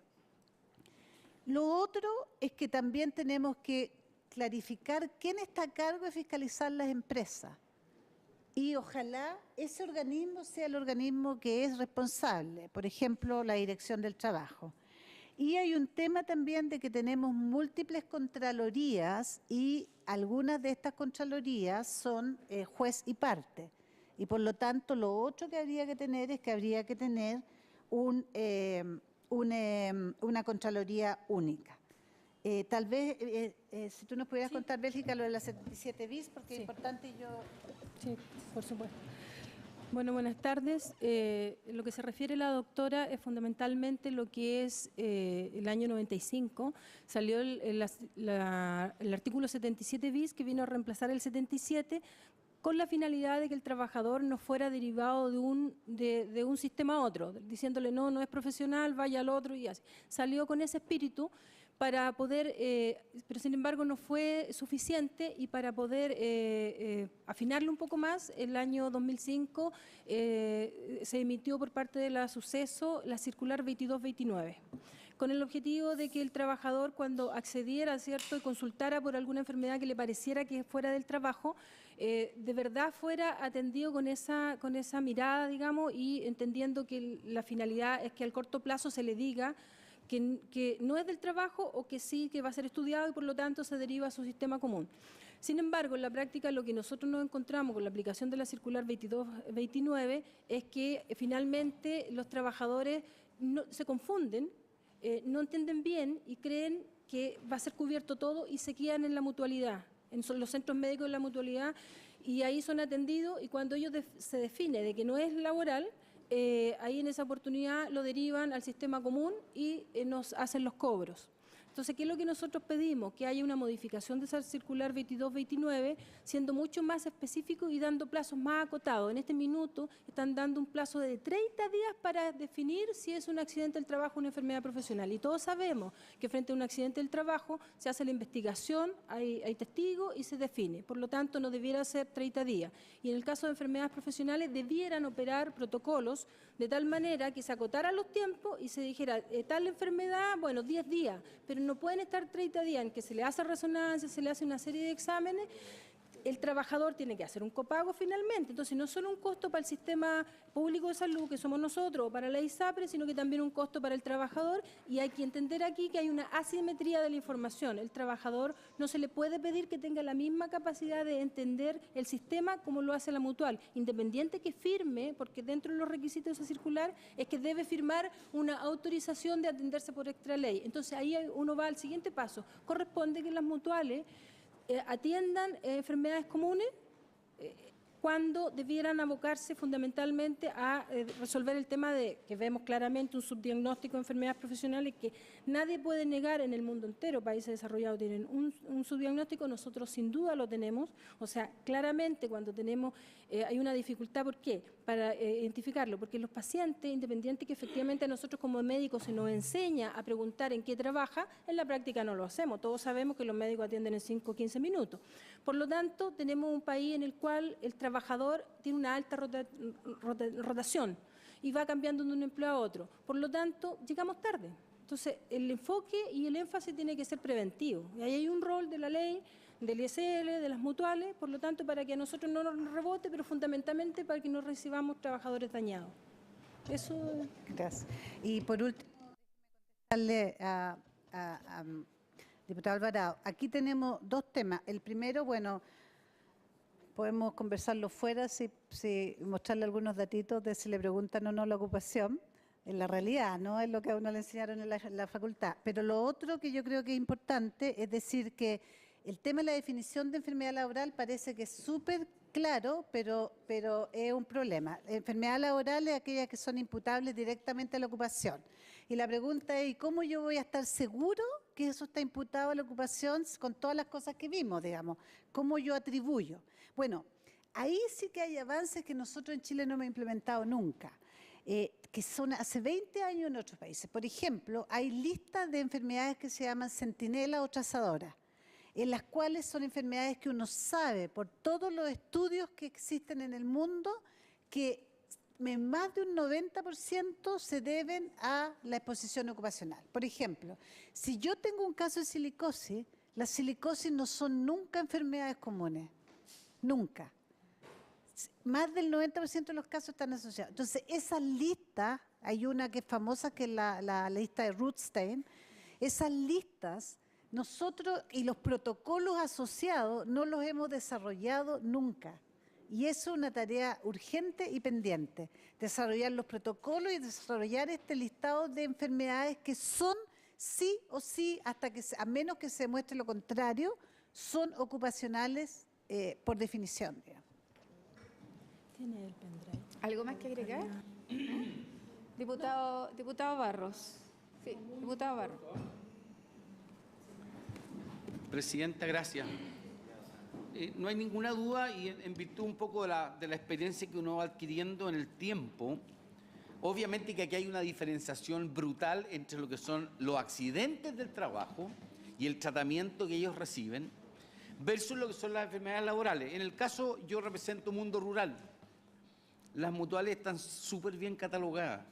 Speaker 8: Lo otro es que también tenemos que clarificar quién está a cargo de fiscalizar las empresas. Y ojalá ese organismo sea el organismo que es responsable, por ejemplo, la Dirección del Trabajo. Y hay un tema también de que tenemos múltiples contralorías y algunas de estas contralorías son juez y parte. Y por lo tanto, lo otro que habría que tener es que habría que tener una contraloría única. Tal vez, si tú nos pudieras contar, Bélgica, lo de la 77 bis, porque es importante yo...
Speaker 10: Sí, por supuesto. Bueno, buenas tardes. Lo que se refiere la doctora es fundamentalmente lo que es el año 95. Salió el artículo 77 bis que vino a reemplazar el 77 con la finalidad de que el trabajador no fuera derivado de un sistema a otro, diciéndole no es profesional, vaya al otro y así. Salió con ese espíritu para poder, pero sin embargo no fue suficiente, y para poder afinarlo un poco más, el año 2005 se emitió por parte de la Suceso la circular 2229, con el objetivo de que el trabajador, cuando accediera, ¿cierto?, y consultara por alguna enfermedad que le pareciera que fuera del trabajo, de verdad fuera atendido con esa mirada, digamos, y entendiendo que la finalidad es que al corto plazo se le diga que no es del trabajo, o que sí, que va a ser estudiado y por lo tanto se deriva a su sistema común. Sin embargo, en la práctica lo que nosotros nos encontramos con la aplicación de la circular 2229 es que finalmente los trabajadores se confunden, no entienden bien y creen que va a ser cubierto todo y se quedan en la mutualidad, en los centros médicos de la mutualidad, y ahí son atendidos, y cuando ellos se define de que no es laboral, ahí en esa oportunidad lo derivan al sistema común y nos hacen los cobros. Entonces, ¿qué es lo que nosotros pedimos? Que haya una modificación de esa circular 2229, siendo mucho más específico y dando plazos más acotados. En este minuto están dando un plazo de 30 días para definir si es un accidente del trabajo o una enfermedad profesional. Y todos sabemos que frente a un accidente del trabajo se hace la investigación, hay testigos y se define. Por lo tanto, no debiera ser 30 días. Y en el caso de enfermedades profesionales, debieran operar protocolos de tal manera que se acotaran los tiempos y se dijera, tal enfermedad, bueno, 10 días, pero no pueden estar 30 días en que se le hace resonancia, se le hace una serie de exámenes. El trabajador tiene que hacer un copago finalmente. Entonces, no solo un costo para el sistema público de salud, que somos nosotros, o para la ISAPRE, sino que también un costo para el trabajador. Y hay que entender aquí que hay una asimetría de la información. El trabajador no se le puede pedir que tenga la misma capacidad de entender el sistema como lo hace la mutual, independiente que firme, porque dentro de los requisitos de esa circular es que debe firmar una autorización de atenderse por extra ley. Entonces, ahí uno va al siguiente paso. Corresponde que las mutuales atiendan enfermedades comunes cuando debieran abocarse fundamentalmente a resolver el tema de que vemos claramente un subdiagnóstico de enfermedades profesionales que nadie puede negar en el mundo entero. Países desarrollados tienen un subdiagnóstico, nosotros sin duda lo tenemos. O sea, claramente cuando tenemos, hay una dificultad, ¿por qué? Para identificarlo, porque los pacientes, independiente que efectivamente a nosotros como médicos se nos enseña a preguntar en qué trabaja, en la práctica no lo hacemos. Todos sabemos que los médicos atienden en 5 o 15 minutos. Por lo tanto, tenemos un país en el cual el trabajador tiene una alta rotación y va cambiando de un empleo a otro. Por lo tanto, llegamos tarde. Entonces, el enfoque y el énfasis tiene que ser preventivo. Y ahí hay un rol de la ley, del ISL, de las mutuales, por lo tanto, para que a nosotros no nos rebote, pero fundamentalmente para que no recibamos trabajadores dañados. Eso.
Speaker 8: Gracias. Y por último, déjeme contestarle a diputado Alvarado. Aquí tenemos dos temas. El primero, bueno, podemos conversarlo fuera, si mostrarle algunos datitos de si le preguntan o no la ocupación, en la realidad, no es lo que a uno le enseñaron en la facultad. Pero lo otro que yo creo que es importante es decir que el tema de la definición de enfermedad laboral parece que es súper claro, pero es un problema. Enfermedad laboral es aquellas que son imputables directamente a la ocupación. Y la pregunta es, ¿y cómo yo voy a estar seguro que eso está imputado a la ocupación con todas las cosas que vimos, digamos? ¿Cómo yo atribuyo? Bueno, ahí sí que hay avances que nosotros en Chile no hemos implementado nunca, que son hace 20 años en otros países. Por ejemplo, hay listas de enfermedades que se llaman centinelas o trazadoras, en las cuales son enfermedades que uno sabe por todos los estudios que existen en el mundo que más de un 90% se deben a la exposición ocupacional. Por ejemplo, si yo tengo un caso de silicosis, las silicosis no son nunca enfermedades comunes, nunca. Más del 90% de los casos están asociados. Entonces, esas listas, hay una que es famosa, que es la lista de Rothstein, esas listas, nosotros y los protocolos asociados no los hemos desarrollado nunca. Y eso es una tarea urgente y pendiente, desarrollar los protocolos y desarrollar este listado de enfermedades que son sí o sí, a menos que se demuestre lo contrario, son ocupacionales por definición, digamos.
Speaker 10: ¿Tiene el pendrive?
Speaker 1: ¿Algo más que agregar? Diputado Barros. Sí, diputado Barros.
Speaker 6: Presidenta, gracias. No hay ninguna duda, y en virtud un poco de la experiencia que uno va adquiriendo en el tiempo, obviamente que aquí hay una diferenciación brutal entre lo que son los accidentes del trabajo y el tratamiento que ellos reciben, versus lo que son las enfermedades laborales. En el caso, yo represento mundo rural. Las mutuales están súper bien catalogadas.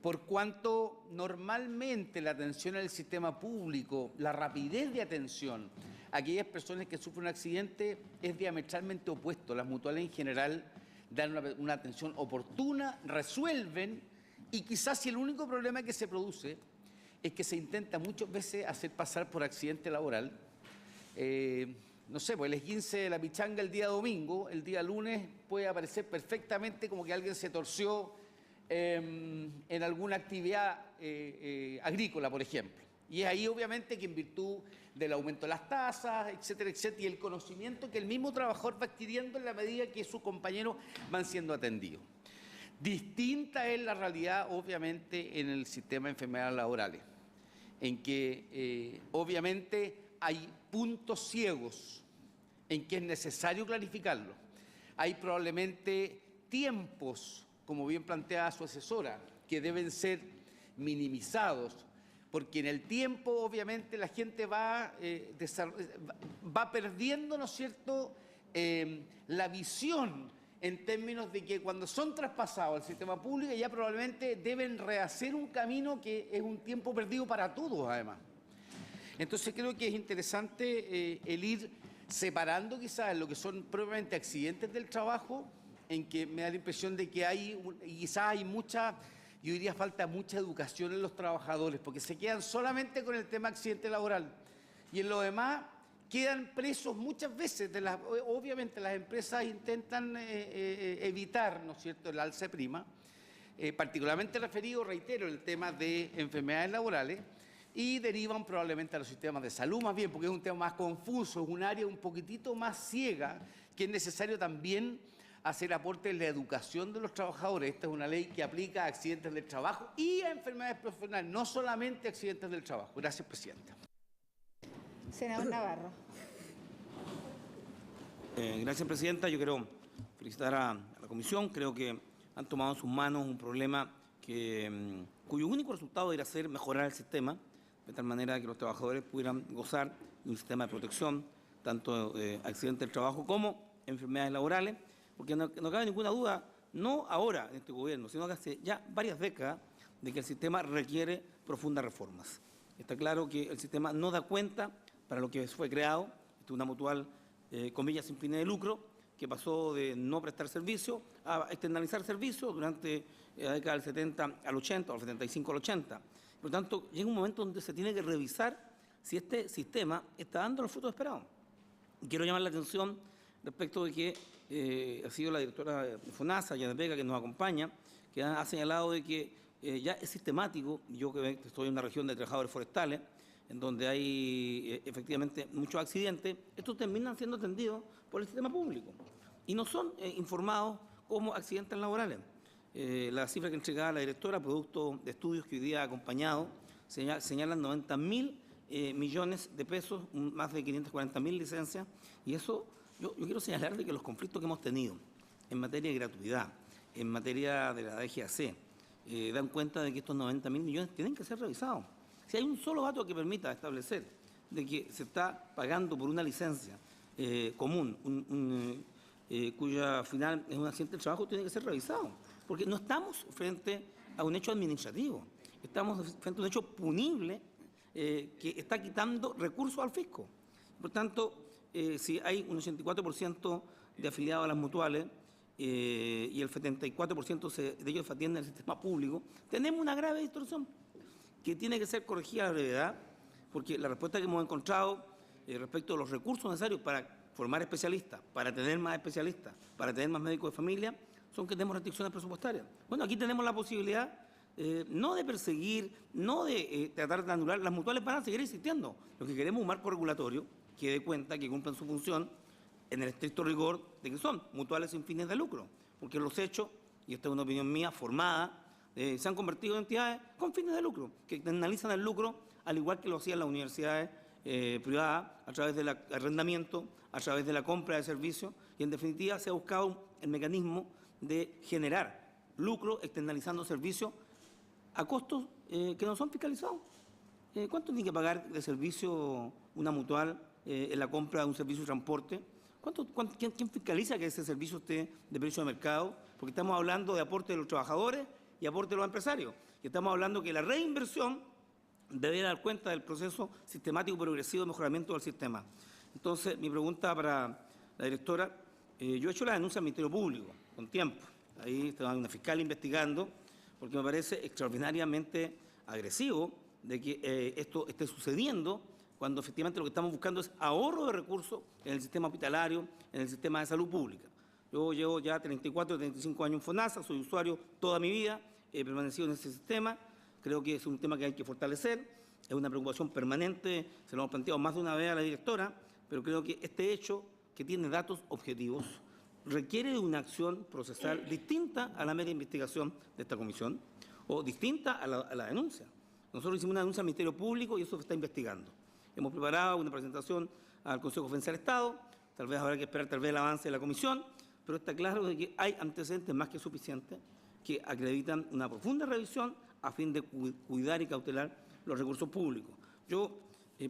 Speaker 6: Por cuanto normalmente la atención al sistema público, la rapidez de atención a aquellas personas que sufren un accidente es diametralmente opuesto. Las mutuales en general dan una atención oportuna, resuelven, y quizás si el único problema que se produce es que se intenta muchas veces hacer pasar por accidente laboral. No sé, pues el esguince de la pichanga el día domingo, el día lunes puede aparecer perfectamente como que alguien se torció en alguna actividad agrícola, por ejemplo. Y es ahí, obviamente, que en virtud del aumento de las tasas, etcétera, etcétera, y el conocimiento que el mismo trabajador va adquiriendo en la medida que sus compañeros van siendo atendidos. Distinta es la realidad, obviamente, en el sistema de enfermedades laborales, en que obviamente hay puntos ciegos en que es necesario clarificarlo. Hay probablemente tiempos, como bien planteaba su asesora, que deben ser minimizados, porque en el tiempo obviamente la gente va perdiendo, ¿no es cierto?, la visión en términos de que cuando son traspasados al sistema público ya probablemente deben rehacer un camino que es un tiempo perdido para todos además. Entonces creo que es interesante el ir separando quizás lo que son propiamente accidentes del trabajo, en que me da la impresión de que quizás hay mucha, yo diría falta mucha educación en los trabajadores, porque se quedan solamente con el tema accidente laboral y en lo demás quedan presos muchas veces. Obviamente las empresas intentan evitar, ¿no es cierto?, el alza de prima, particularmente referido, reitero, el tema de enfermedades laborales, y derivan probablemente a los sistemas de salud más bien, porque es un tema más confuso, es un área un poquitito más ciega, que es necesario también hacer aporte en la educación de los trabajadores. Esta es una ley que aplica a accidentes del trabajo y a enfermedades profesionales, no solamente accidentes del trabajo. Gracias, Presidenta.
Speaker 1: Senador Navarro.
Speaker 11: Gracias, Presidenta. Yo quiero felicitar a la Comisión. Creo que han tomado en sus manos un problema cuyo único resultado era ser mejorar el sistema, de tal manera que los trabajadores pudieran gozar de un sistema de protección, tanto de accidentes del trabajo como enfermedades laborales, porque no cabe ninguna duda, no ahora en este gobierno, sino que hace ya varias décadas, de que el sistema requiere profundas reformas. Está claro que el sistema no da cuenta para lo que fue creado, una mutual, comillas, sin fines de lucro, que pasó de no prestar servicio a externalizar servicios durante la década del 70 al 80, o del 75 al 80. Por lo tanto, llega un momento donde se tiene que revisar si este sistema está dando los frutos esperados. Y quiero llamar la atención respecto de que ha sido la directora de FONASA, Janet Vega, que nos acompaña, que ha señalado de que ya es sistemático, yo que estoy en una región de trabajadores forestales, en donde hay efectivamente muchos accidentes, estos terminan siendo atendidos por el sistema público y no son informados como accidentes laborales. La cifra que entregaba la directora, producto de estudios que hoy día ha acompañado, señalan 90.000 millones de pesos, más de 540.000 licencias, y eso yo quiero señalar de que los conflictos que hemos tenido en materia de gratuidad, en materia de la DGAC, dan cuenta de que estos 90.000 millones tienen que ser revisados. Si hay un solo dato que permita establecer de que se está pagando por una licencia común, cuya final es un accidente de trabajo, tiene que ser revisado. Porque no estamos frente a un hecho administrativo, estamos frente a un hecho punible que está quitando recursos al fisco. Por tanto, si hay un 84% de afiliados a las mutuales y el 74% de ellos atienden el sistema público, tenemos una grave distorsión que tiene que ser corregida a la brevedad, porque la respuesta que hemos encontrado respecto a los recursos necesarios para formar especialistas, para tener más especialistas, para tener más médicos de familia, son que tenemos restricciones presupuestarias. Bueno, aquí tenemos la posibilidad no de perseguir, no de tratar de anular, las mutuales van a seguir existiendo. Lo que queremos es un marco regulatorio que dé cuenta que cumplan su función en el estricto rigor de que son mutuales sin fines de lucro, porque los hechos, y esta es una opinión mía formada, se han convertido en entidades con fines de lucro, que analizan el lucro al igual que lo hacían las universidades privadas, a través del arrendamiento, a través de la compra de servicios, y en definitiva se ha buscado el mecanismo de generar lucro externalizando servicios a costos que no son fiscalizados. ¿Cuánto tiene que pagar de servicio una mutual en la compra de un servicio de transporte? ¿Quién fiscaliza que ese servicio esté de precio de mercado? Porque estamos hablando de aporte de los trabajadores y aporte de los empresarios. Y estamos hablando que la reinversión debe dar cuenta del proceso sistemático y progresivo de mejoramiento del sistema. Entonces, mi pregunta para la directora, yo he hecho la denuncia al Ministerio Público con tiempo. Ahí está una fiscal investigando, porque me parece extraordinariamente agresivo de que esto esté sucediendo cuando efectivamente lo que estamos buscando es ahorro de recursos en el sistema hospitalario, en el sistema de salud pública. Yo llevo ya 34, 35 años en FONASA, soy usuario toda mi vida, he permanecido en ese sistema, creo que es un tema que hay que fortalecer, es una preocupación permanente, se lo hemos planteado más de una vez a la directora, pero creo que este hecho, que tiene datos objetivos, requiere de una acción procesal distinta a la mera investigación de esta comisión o distinta a la denuncia. Nosotros hicimos una denuncia al Ministerio Público y eso se está investigando. Hemos preparado una presentación al Consejo de Defensa del Estado, tal vez habrá que esperar el avance de la comisión, pero está claro de que hay antecedentes más que suficientes que acreditan una profunda revisión a fin de cuidar y cautelar los recursos públicos. Yo,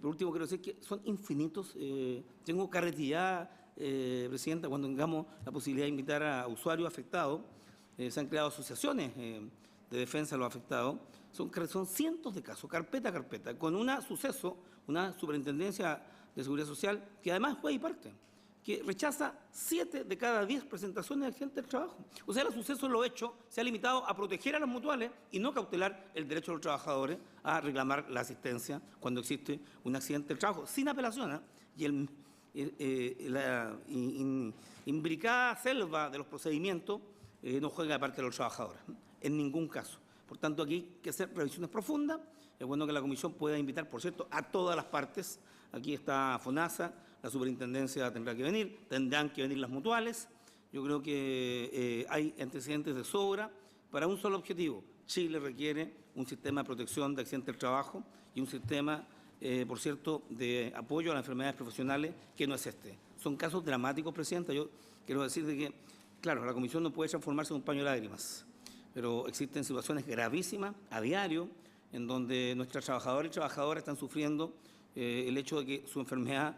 Speaker 11: por último, quiero decir que son infinitos. Tengo carretillada, Presidenta, cuando tengamos la posibilidad de invitar a usuarios afectados. Se han creado asociaciones de defensa de los afectados. Son cientos de casos, carpeta a carpeta, con un suceso, una superintendencia de seguridad social que además juega y parte, que rechaza 7 de cada 10 presentaciones de accidentes del trabajo. O sea, el suceso, lo hecho, se ha limitado a proteger a las mutuales y no cautelar el derecho de los trabajadores a reclamar la asistencia cuando existe un accidente del trabajo, sin apelación. Y la imbricada selva de los procedimientos no juega de parte de los trabajadores, en ningún caso. Por tanto, aquí hay que hacer revisiones profundas. Es bueno que la comisión pueda invitar, por cierto, a todas las partes. Aquí está FONASA, la superintendencia tendrá que venir, tendrán que venir las mutuales. Yo creo que hay antecedentes de sobra para un solo objetivo. Chile requiere un sistema de protección de accidentes del trabajo y un sistema, por cierto, de apoyo a las enfermedades profesionales que no es este. Son casos dramáticos, Presidenta. Yo quiero decir de que, claro, la comisión no puede transformarse en un paño de lágrimas, pero existen situaciones gravísimas a diario en donde nuestras trabajadoras y trabajadoras están sufriendo el hecho de que su enfermedad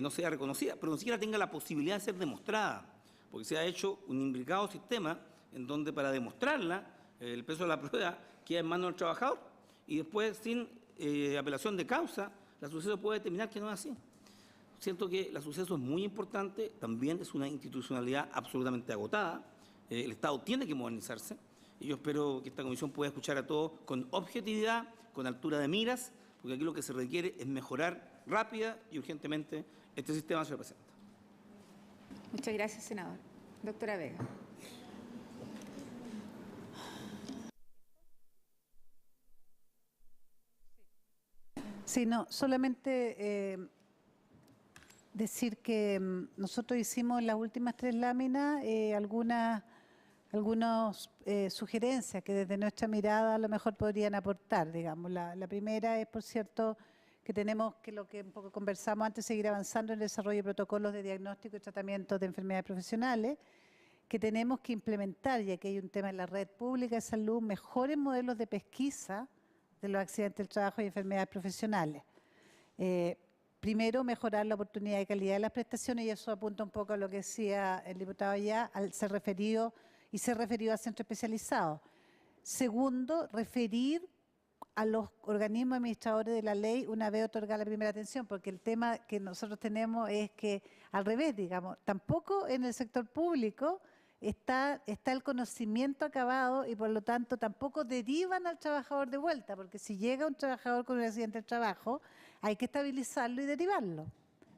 Speaker 11: no sea reconocida, pero ni siquiera tenga la posibilidad de ser demostrada, porque se ha hecho un imbricado sistema en donde para demostrarla el peso de la prueba queda en manos del trabajador y después, sin apelación de causa, la suceso puede determinar que no es así. Siento que la suceso es muy importante, también es una institucionalidad absolutamente agotada, el Estado tiene que modernizarse y yo espero que esta comisión pueda escuchar a todos con objetividad, con altura de miras, porque aquí lo que se requiere es mejorar rápida y urgentemente este sistema, señor Presidente.
Speaker 1: Muchas gracias, senador. Doctora Vega.
Speaker 8: Sí, no, solamente decir que nosotros hicimos en las últimas 3 láminas algunas sugerencias que desde nuestra mirada a lo mejor podrían aportar, digamos. La primera es, por cierto, que tenemos que, lo que un poco conversamos antes, seguir avanzando en el desarrollo de protocolos de diagnóstico y tratamiento de enfermedades profesionales, que tenemos que implementar, ya que hay un tema en la red pública de salud, mejores modelos de pesquisa de los accidentes del trabajo y enfermedades profesionales. Primero, mejorar la oportunidad y calidad de las prestaciones, y eso apunta un poco a lo que decía el diputado allá, al ser referido a centros especializados. Segundo, referir a los organismos administradores de la ley una vez otorgada la primera atención, porque el tema que nosotros tenemos es que, al revés, digamos, tampoco en el sector público está el conocimiento acabado y por lo tanto tampoco derivan al trabajador de vuelta, porque si llega un trabajador con un accidente del trabajo, hay que estabilizarlo y derivarlo.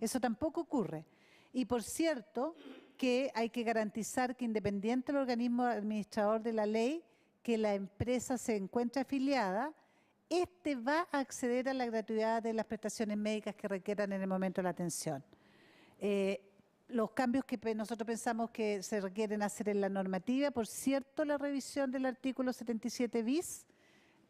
Speaker 8: Eso tampoco ocurre. Y por cierto, que hay que garantizar que independiente del organismo administrador de la ley, que la empresa se encuentre afiliada, va a acceder a la gratuidad de las prestaciones médicas que requieran en el momento de la atención. Los cambios que nosotros pensamos que se requieren hacer en la normativa, por cierto, la revisión del artículo 77 bis,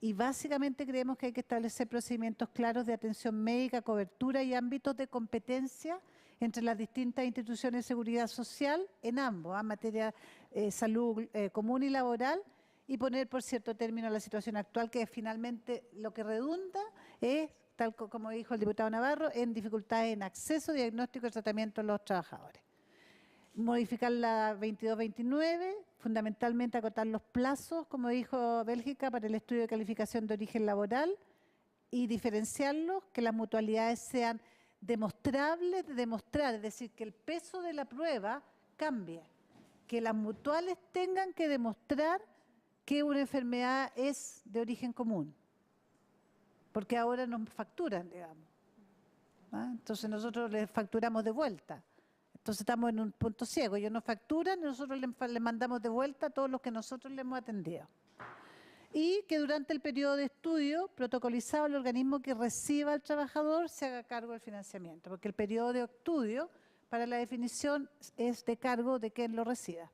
Speaker 8: y básicamente creemos que hay que establecer procedimientos claros de atención médica, cobertura y ámbitos de competencia entre las distintas instituciones de seguridad social en ambos, en materia salud común y laboral, y poner por cierto término a la situación actual, que finalmente lo que redunda es, tal como dijo el diputado Navarro, en dificultades en acceso, diagnóstico y tratamiento de los trabajadores. Modificar la 2229, fundamentalmente acotar los plazos, como dijo Bélgica, para el estudio de calificación de origen laboral y diferenciarlos, que las mutualidades sean demostrables de demostrar, es decir, que el peso de la prueba cambie, que las mutuales tengan que demostrar que una enfermedad es de origen común, porque ahora nos facturan, digamos. Entonces nosotros les facturamos de vuelta. Entonces estamos en un punto ciego. Ellos nos facturan y nosotros les mandamos de vuelta a todos los que nosotros les hemos atendido. Y que durante el periodo de estudio protocolizado el organismo que reciba al trabajador se haga cargo del financiamiento, porque el periodo de estudio para la definición es de cargo de quien lo resida.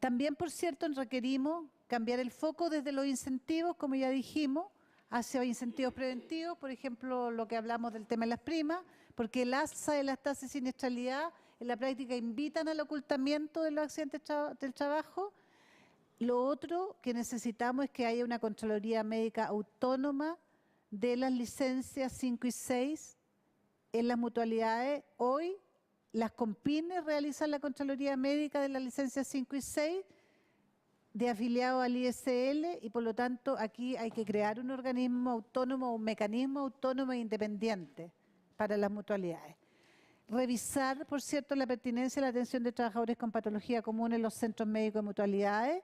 Speaker 8: También, por cierto, requerimos cambiar el foco desde los incentivos, como ya dijimos, hacia incentivos preventivos, por ejemplo, lo que hablamos del tema de las primas, porque el alza de las tasas de siniestralidad en la práctica invitan al ocultamiento de los accidentes del trabajo. Lo otro que necesitamos es que haya una Contraloría Médica autónoma de las licencias 5 y 6 en las mutualidades. Hoy las COMPINES realizan la Contraloría Médica de las licencias 5 y 6 de afiliados al ISL y por lo tanto aquí hay que crear un organismo autónomo, un mecanismo autónomo e independiente para las mutualidades. Revisar, por cierto, la pertinencia de la atención de trabajadores con patología común en los centros médicos de mutualidades,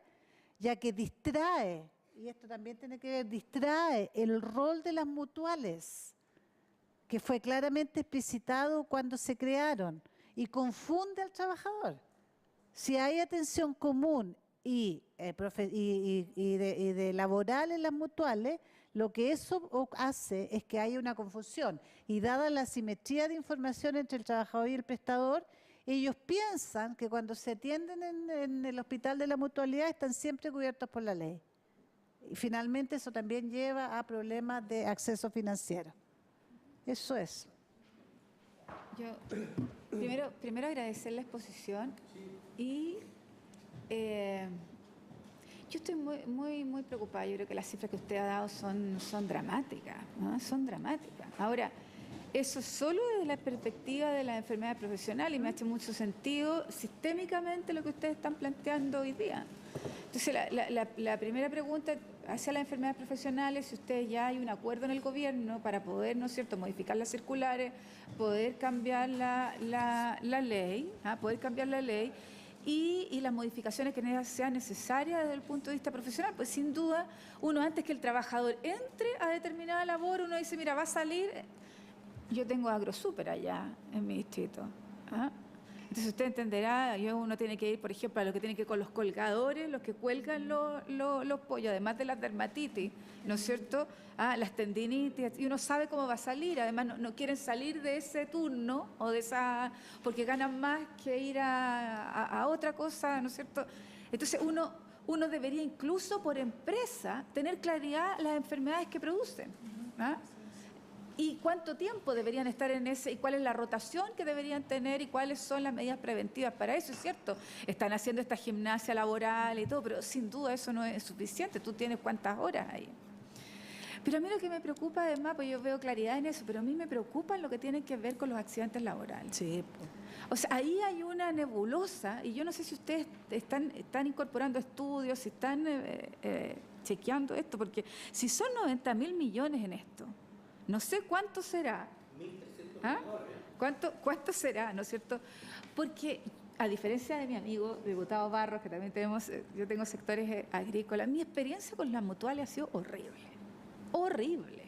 Speaker 8: ya que distrae, y esto también tiene que ver, distrae el rol de las mutuales, que fue claramente explicitado cuando se crearon, y confunde al trabajador. Si hay atención común y de laboral en las mutuales, lo que eso hace es que haya una confusión. Y dada la asimetría de información entre el trabajador y el prestador, ellos piensan que cuando se atienden en el hospital de la mutualidad están siempre cubiertos por la ley. Y finalmente eso también lleva a problemas de acceso financiero. Eso es.
Speaker 1: Yo primero agradecer la exposición y yo estoy muy preocupada. Yo creo que las cifras que usted ha dado son dramáticas, ¿no? Son dramáticas. Ahora, eso solo desde la perspectiva de la enfermedad profesional y me ha hecho mucho sentido sistémicamente lo que ustedes están planteando hoy día. Entonces, la primera pregunta hacia las enfermedades profesionales, si ustedes ya hay un acuerdo en el gobierno para poder, ¿no es cierto?, modificar las circulares, poder cambiar la ley, poder cambiar la ley y las modificaciones que sean necesarias desde el punto de vista profesional, pues sin duda, uno antes que el trabajador entre a determinada labor, uno dice, mira, va a salir, yo tengo AgroSuper allá en mi distrito, Entonces usted entenderá, uno tiene que ir, por ejemplo, a lo que tiene que ver con los colgadores, los que cuelgan los pollos, además de las dermatitis, ¿no es cierto? Las tendinitis, y uno sabe cómo va a salir, además no quieren salir de ese turno o de esa, porque ganan más que ir a otra cosa, ¿no es cierto? Entonces uno debería incluso por empresa tener claridad las enfermedades que producen, y cuánto tiempo deberían estar en ese, y cuál es la rotación que deberían tener y cuáles son las medidas preventivas para eso, es cierto. Están haciendo esta gimnasia laboral y todo, pero sin duda eso no es suficiente. Tú tienes cuántas horas ahí. Pero a mí lo que me preocupa además, pues yo veo claridad en eso, pero a mí me preocupa lo que tiene que ver con los accidentes laborales.
Speaker 8: Sí.
Speaker 1: O sea, ahí hay una nebulosa y yo no sé si ustedes están incorporando estudios, si están chequeando esto, porque si son 90.000 millones en esto, no sé cuánto será. ¿Cuánto será, no es cierto? Porque, a diferencia de mi amigo diputado Barros, que también yo tengo sectores agrícolas, mi experiencia con las mutuales ha sido horrible. Horrible.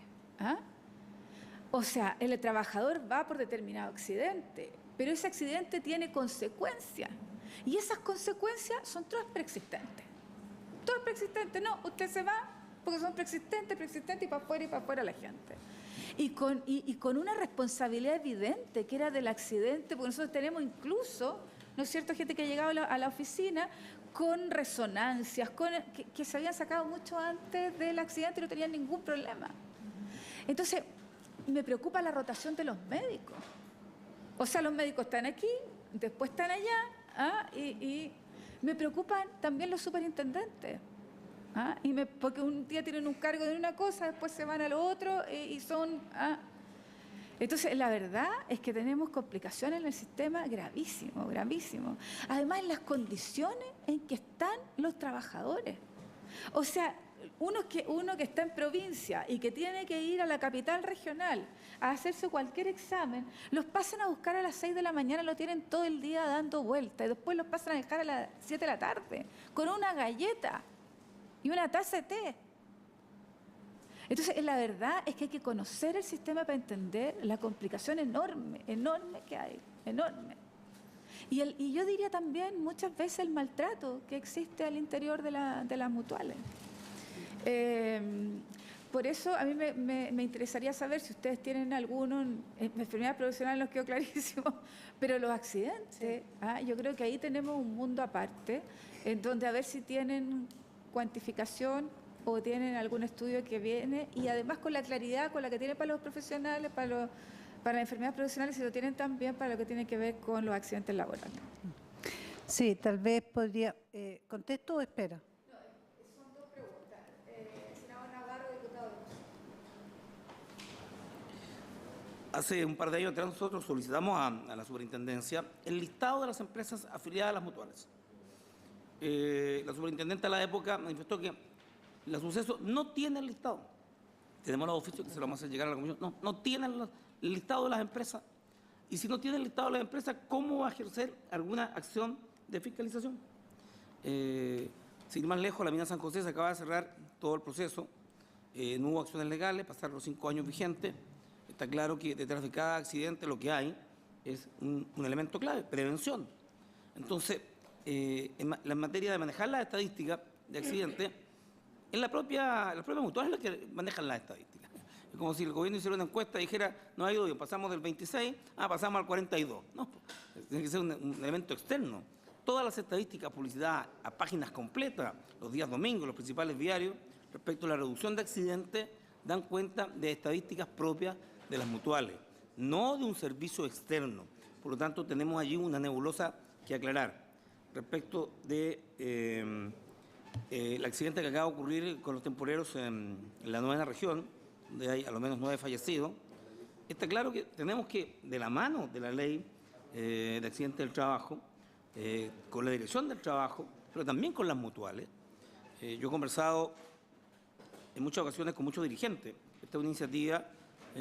Speaker 1: O sea, el trabajador va por determinado accidente, pero ese accidente tiene consecuencias. Y esas consecuencias son todas preexistentes. Todas preexistentes. No, usted se va porque son preexistentes y para afuera la gente. Y con una responsabilidad evidente que era del accidente, porque nosotros tenemos incluso, ¿no es cierto?, gente que ha llegado a la oficina con resonancias, que se habían sacado mucho antes del accidente y no tenían ningún problema. Entonces, me preocupa la rotación de los médicos. O sea, los médicos están aquí, después están allá, y me preocupan también los superintendentes. Porque un día tienen un cargo de una cosa, después se van a lo otro y son... Entonces, la verdad es que tenemos complicaciones en el sistema gravísimo. Además, en las condiciones en que están los trabajadores. O sea, uno que está en provincia y que tiene que ir a la capital regional a hacerse cualquier examen, los pasan a buscar a las 6 de la mañana, lo tienen todo el día dando vueltas y después los pasan a dejar a las 7 de la tarde con una galleta y una taza de té. Entonces, la verdad es que hay que conocer el sistema para entender la complicación enorme que hay, enorme. Y yo diría también muchas veces el maltrato que existe al interior de las mutuales. por eso a mí me interesaría saber si ustedes tienen alguno, enfermedad profesional nos quedó clarísimo, pero los accidentes, yo creo que ahí tenemos un mundo aparte, en donde a ver si tienen cuantificación o tienen algún estudio que viene, y además con la claridad con la que tienen para los profesionales, para las enfermedades profesionales, si lo tienen también para lo que tiene que ver con los accidentes laborales.
Speaker 8: Sí, tal vez podría... ¿Contesto o espero?
Speaker 1: Son dos preguntas. Senador Navarro, diputado.
Speaker 11: Hace un par de años atrás nosotros solicitamos a la superintendencia el listado de las empresas afiliadas a las mutuales. La superintendente a la época manifestó que la Suceso no tiene el listado. Tenemos los oficios que se lo vamos a hacer llegar a la comisión. No tienen el listado de las empresas. Y si no tiene el listado de las empresas, ¿cómo va a ejercer alguna acción de fiscalización? Sin ir más lejos, la mina San José se acaba de cerrar todo el proceso. No hubo acciones legales, pasaron los 5 años vigentes. Está claro que detrás de cada accidente lo que hay es un elemento clave, prevención. Entonces, en materia de manejar las estadísticas de accidentes, es las propias mutuales las que manejan las estadísticas. Es como si el gobierno hiciera una encuesta y dijera, no ha ido bien, pasamos del 26, pasamos al 42. No, tiene que ser un elemento externo. Todas las estadísticas, publicidad a páginas completas, los días domingos, los principales diarios, respecto a la reducción de accidentes, dan cuenta de estadísticas propias de las mutuales, no de un servicio externo. Por lo tanto, tenemos allí una nebulosa que aclarar. Respecto de el accidente que acaba de ocurrir con los temporeros en la 9ª región, donde hay a lo menos 9 fallecidos, está claro que tenemos que, de la mano de la ley de accidentes del trabajo, con la dirección del trabajo, pero también con las mutuales. Yo he conversado en muchas ocasiones con muchos dirigentes. Esta es una iniciativa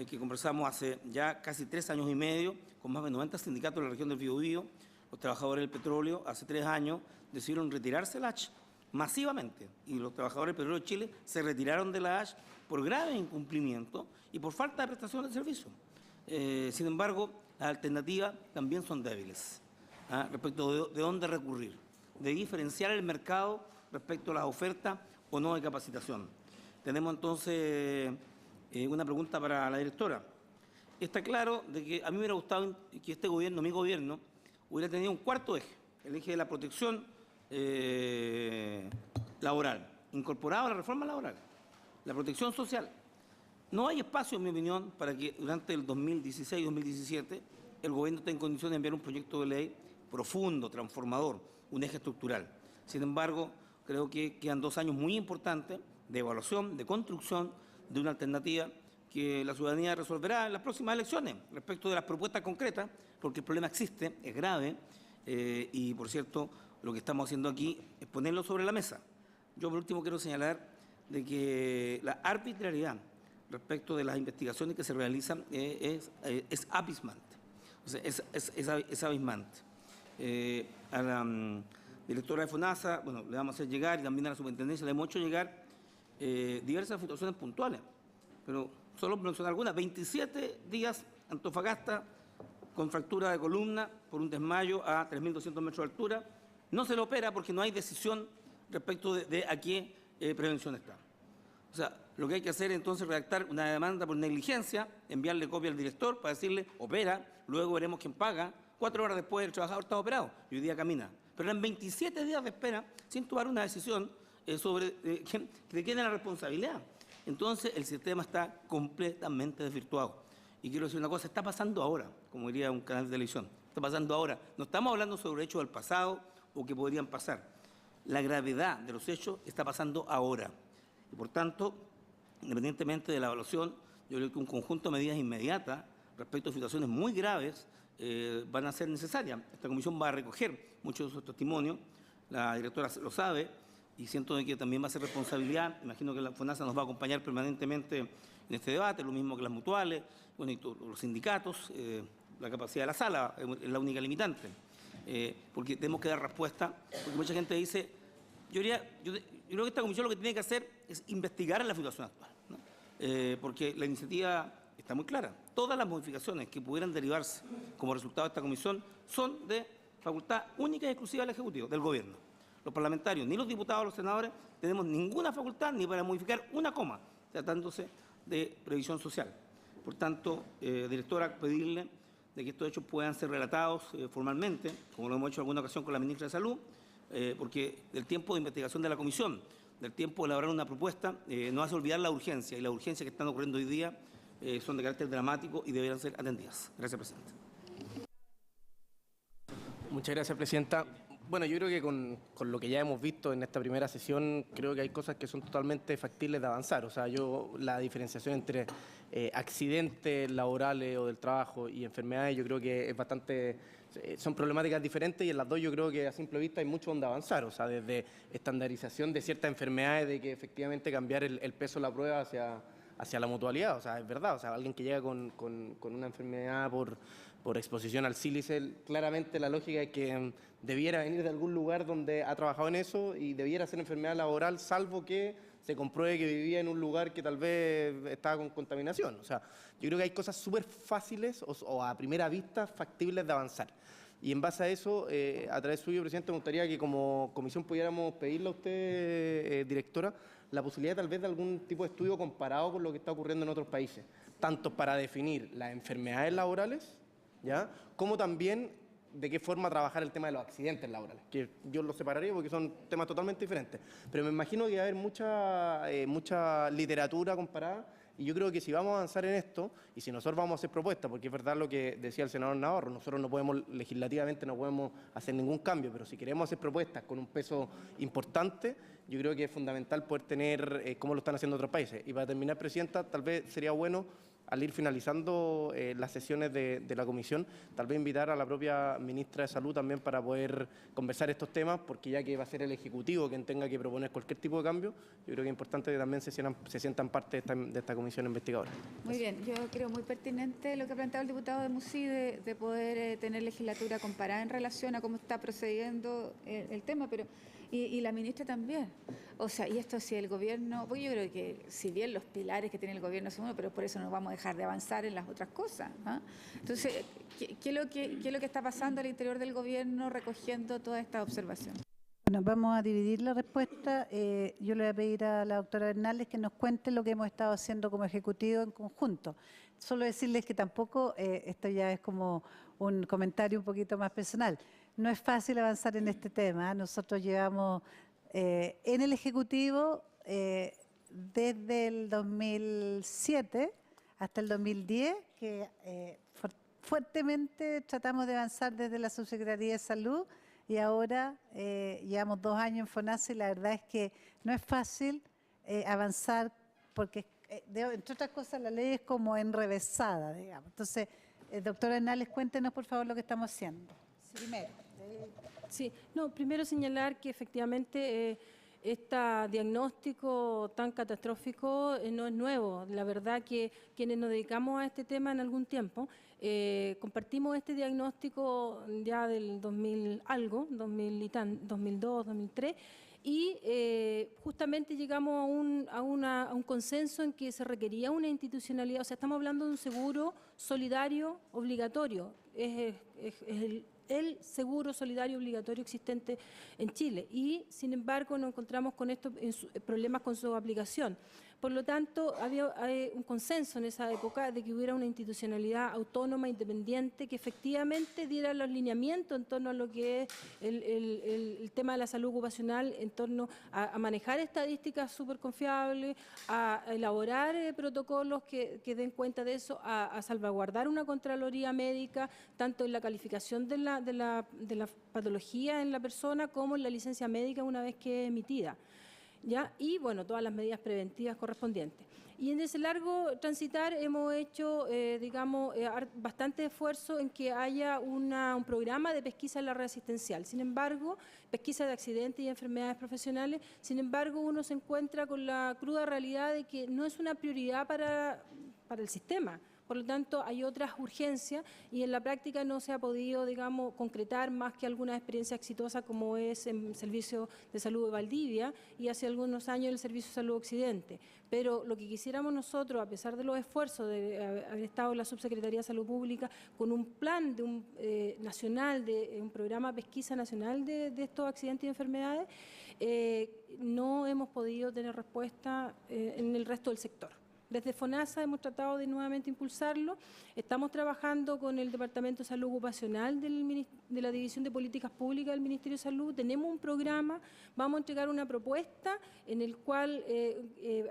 Speaker 11: que conversamos hace ya casi 3 años y medio, con más de 90 sindicatos de la región del Biobío. Los trabajadores del petróleo hace 3 años decidieron retirarse del ACH masivamente, y los trabajadores del petróleo de Chile se retiraron de la ACH por grave incumplimiento y por falta de prestación de servicio. Sin embargo, las alternativas también son débiles respecto de dónde recurrir, de diferenciar el mercado respecto a las ofertas o no de capacitación. Tenemos entonces una pregunta para la directora. Está claro de que a mí me hubiera gustado que este gobierno, mi gobierno, hubiera tenido un cuarto eje, el eje de la protección laboral, incorporado a la reforma laboral, la protección social. No hay espacio, en mi opinión, para que durante el 2016-2017 el gobierno esté en condiciones de enviar un proyecto de ley profundo, transformador, un eje estructural. Sin embargo, creo que quedan 2 años muy importantes de evaluación, de construcción de una alternativa que la ciudadanía resolverá en las próximas elecciones respecto de las propuestas concretas, porque el problema existe, es grave, y por cierto, lo que estamos haciendo aquí es ponerlo sobre la mesa. Yo por último quiero señalar de que la arbitrariedad respecto de las investigaciones que se realizan es abismante. O sea, es abismante. A la directora de FONASA, bueno, le vamos a hacer llegar, y también a la superintendencia le hemos hecho llegar diversas situaciones puntuales, pero solo mencionar algunas. 27 días Antofagasta con fractura de columna por un desmayo a 3.200 metros de altura. No se lo opera porque no hay decisión respecto de a qué prevención está. O sea, lo que hay que hacer es entonces redactar una demanda por negligencia, enviarle copia al director para decirle, opera, luego veremos quién paga. 4 horas después el trabajador está operado y hoy día camina. Pero en 27 días de espera, sin tomar una decisión sobre de quién es la responsabilidad. Entonces el sistema está completamente desvirtuado. Y quiero decir una cosa, está pasando ahora, como diría un canal de televisión, está pasando ahora. No estamos hablando sobre hechos del pasado o que podrían pasar. La gravedad de los hechos está pasando ahora. Y por tanto, independientemente de la evaluación, yo creo que un conjunto de medidas inmediatas respecto a situaciones muy graves van a ser necesarias. Esta comisión va a recoger muchos de esos testimonios, la directora lo sabe, y siento de que también va a ser responsabilidad. Imagino que la FONASA nos va a acompañar permanentemente en este debate, lo mismo que las mutuales, bueno, y los sindicatos, la capacidad de la sala es la única limitante, porque tenemos que dar respuesta, porque mucha gente dice, yo creo que esta comisión lo que tiene que hacer es investigar la situación actual, ¿no? Porque la iniciativa está muy clara. Todas las modificaciones que pudieran derivarse como resultado de esta comisión son de facultad única y exclusiva del Ejecutivo, del Gobierno. Los parlamentarios, ni los diputados, los senadores, tenemos ninguna facultad ni para modificar una coma tratándose de previsión social. Por tanto, directora, pedirle de que estos hechos puedan ser relatados formalmente, como lo hemos hecho en alguna ocasión con la ministra de Salud, porque del tiempo de investigación de la comisión, del tiempo de elaborar una propuesta, no hace olvidar la urgencia, y las urgencias que están ocurriendo hoy día son de carácter dramático y deberán ser atendidas. Gracias, presidente.
Speaker 9: Muchas gracias, presidenta. Bueno, yo creo que con lo que ya hemos visto en esta primera sesión, creo que hay cosas que son totalmente factibles de avanzar. O sea, la diferenciación entre accidentes laborales o del trabajo y enfermedades, yo creo que es bastante... son problemáticas diferentes y en las dos yo creo que a simple vista hay mucho donde avanzar. O sea, desde estandarización de ciertas enfermedades, de que efectivamente cambiar el peso de la prueba hacia la mutualidad. O sea, es verdad. O sea, alguien que llega con una enfermedad por exposición al sílice, claramente la lógica es que debiera venir de algún lugar donde ha trabajado en eso y debiera ser enfermedad laboral, salvo que se compruebe que vivía en un lugar que tal vez estaba con contaminación. O sea, yo creo que hay cosas súper fáciles o a primera vista factibles de avanzar. Y en base a eso, a través suyo, presidente, me gustaría que como comisión pudiéramos pedirle a usted, directora, la posibilidad tal vez de algún tipo de estudio comparado con lo que está ocurriendo en otros países, tanto para definir las enfermedades laborales, ¿ya?, como también de qué forma trabajar el tema de los accidentes laborales, que yo los separaría porque son temas totalmente diferentes. Pero me imagino que va a haber mucha literatura comparada, y yo creo que si vamos a avanzar en esto, y si nosotros vamos a hacer propuestas, porque es verdad lo que decía el senador Navarro, nosotros no podemos, legislativamente no podemos hacer ningún cambio, pero si queremos hacer propuestas con un peso importante, yo creo que es fundamental poder tener cómo lo están haciendo otros países. Y para terminar, presidenta, tal vez sería bueno, al ir finalizando las sesiones de la comisión, tal vez invitar a la propia ministra de Salud también para poder conversar estos temas, porque ya que va a ser el Ejecutivo quien tenga que proponer cualquier tipo de cambio, yo creo que es importante que también se sientan parte de esta comisión investigadora.
Speaker 1: Muy bien, yo creo muy pertinente lo que ha planteado el diputado de Musi de poder tener legislatura comparada en relación a cómo está procediendo el tema, pero y la ministra también. O sea, y esto si el gobierno, pues yo creo que si bien los pilares que tiene el gobierno son uno, pero por eso no vamos a dejar de avanzar en las otras cosas, ¿ah? Entonces, ¿qué es lo que está pasando al interior del gobierno recogiendo toda esta observación?
Speaker 8: Bueno, vamos a dividir la respuesta. Yo le voy a pedir a la doctora Bernales que nos cuente lo que hemos estado haciendo como Ejecutivo en conjunto. Solo decirles que tampoco, esto ya es como un comentario un poquito más personal, no es fácil avanzar en este tema. Nosotros llevamos en el Ejecutivo desde el 2007 hasta el 2010, que fuertemente tratamos de avanzar desde la Subsecretaría de Salud, y ahora llevamos 2 años en FONASA y la verdad es que no es fácil avanzar porque, entre otras cosas, la ley es como enrevesada, digamos. Entonces, doctora Bernales, cuéntenos por favor lo que estamos haciendo. Primero.
Speaker 10: Sí, no, primero señalar que efectivamente este diagnóstico tan catastrófico no es nuevo. La verdad que quienes nos dedicamos a este tema en algún tiempo, compartimos este diagnóstico ya del 2000 algo, 2002, 2003, y justamente llegamos a un consenso en que se requería una institucionalidad. O sea, estamos hablando de un seguro solidario obligatorio. Es el seguro solidario obligatorio existente en Chile, y sin embargo nos encontramos con estos problemas con su aplicación. Por lo tanto, había un consenso en esa época de que hubiera una institucionalidad autónoma, independiente, que efectivamente diera los lineamientos en torno a lo que es el tema de la salud ocupacional, en torno a manejar estadísticas súper confiables, a elaborar protocolos que den cuenta de eso, a salvaguardar una contraloría médica, tanto en la calificación de la patología en la persona como en la licencia médica una vez que es emitida, ¿ya? Y bueno, todas las medidas preventivas correspondientes. Y en ese largo transitar hemos hecho, bastante esfuerzo en que haya un programa de pesquisa en la red asistencial. Sin embargo, pesquisa de accidentes y enfermedades profesionales, sin embargo, uno se encuentra con la cruda realidad de que no es una prioridad para el sistema. Por lo tanto, hay otras urgencias y en la práctica no se ha podido, digamos, concretar más que alguna experiencia exitosa como es en el Servicio de Salud de Valdivia y hace algunos años el Servicio de Salud Occidente. Pero lo que quisiéramos nosotros, a pesar de los esfuerzos de haber estado en la Subsecretaría de Salud Pública con un plan de nacional, de un programa de pesquisa nacional de estos accidentes y enfermedades, no hemos podido tener respuesta en el resto del sector. Desde FONASA hemos tratado de nuevamente impulsarlo. Estamos trabajando con el Departamento de Salud Ocupacional de la División de Políticas Públicas del Ministerio de Salud. Tenemos un programa, vamos a entregar una propuesta en el cual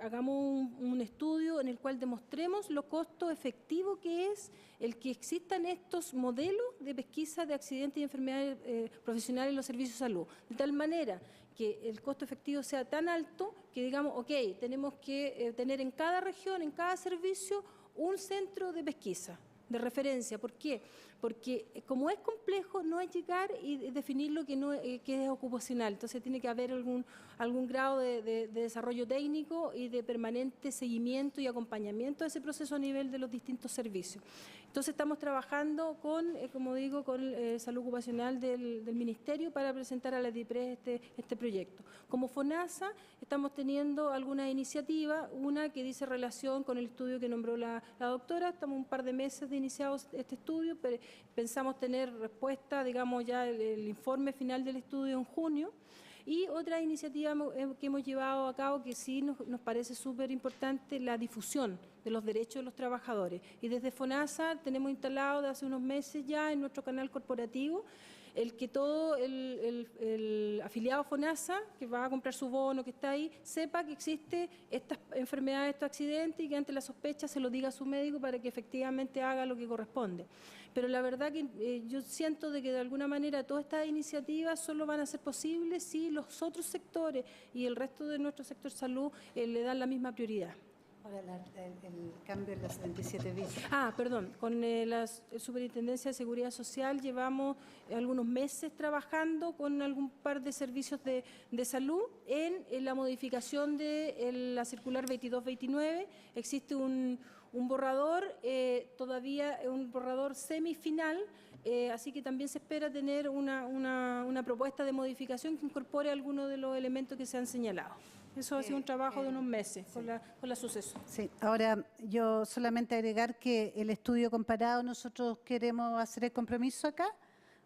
Speaker 10: hagamos un estudio en el cual demostremos lo costo efectivo que es el que existan estos modelos de pesquisa de accidentes y enfermedades profesionales en los servicios de salud. De tal manera que el costo efectivo sea tan alto que digamos, ok, tenemos que tener en cada región, en cada servicio, un centro de pesquisa, de referencia. ¿Por qué? Porque como es complejo, no es llegar y definir lo que es ocupacional. Entonces tiene que haber algún grado de desarrollo técnico y de permanente seguimiento y acompañamiento de ese proceso a nivel de los distintos servicios. Entonces estamos trabajando con, como digo, con Salud Ocupacional del Ministerio para presentar a la DIPRES este proyecto. Como FONASA estamos teniendo algunas iniciativas, una que dice relación con el estudio que nombró la doctora. Estamos un par de meses de iniciado este estudio, pero pensamos tener respuesta, digamos ya el informe final del estudio en junio. Y otra iniciativa que hemos llevado a cabo que sí nos parece súper importante, la difusión de los derechos de los trabajadores. Y desde FONASA tenemos instalado de hace unos meses ya en nuestro canal corporativo el que todo el afiliado FONASA que va a comprar su bono, que está ahí, sepa que existe estas enfermedades, estos accidentes y que ante la sospecha se lo diga a su médico para que efectivamente haga lo que corresponde. Pero la verdad que yo siento de que de alguna manera todas estas iniciativas solo van a ser posibles si los otros sectores y el resto de nuestro sector salud le dan la misma prioridad.
Speaker 8: Ahora, el cambio en la 77 bis.
Speaker 10: Perdón, con la Superintendencia de Seguridad Social llevamos algunos meses trabajando con algún par de servicios de salud en la modificación de la circular 2229. Existe un borrador, todavía un borrador semifinal, así que también se espera tener una propuesta de modificación que incorpore algunos de los elementos que se han señalado. Eso ha sido un trabajo de unos meses con la suceso.
Speaker 8: Sí, ahora yo solamente agregar que el estudio comparado nosotros queremos hacer el compromiso acá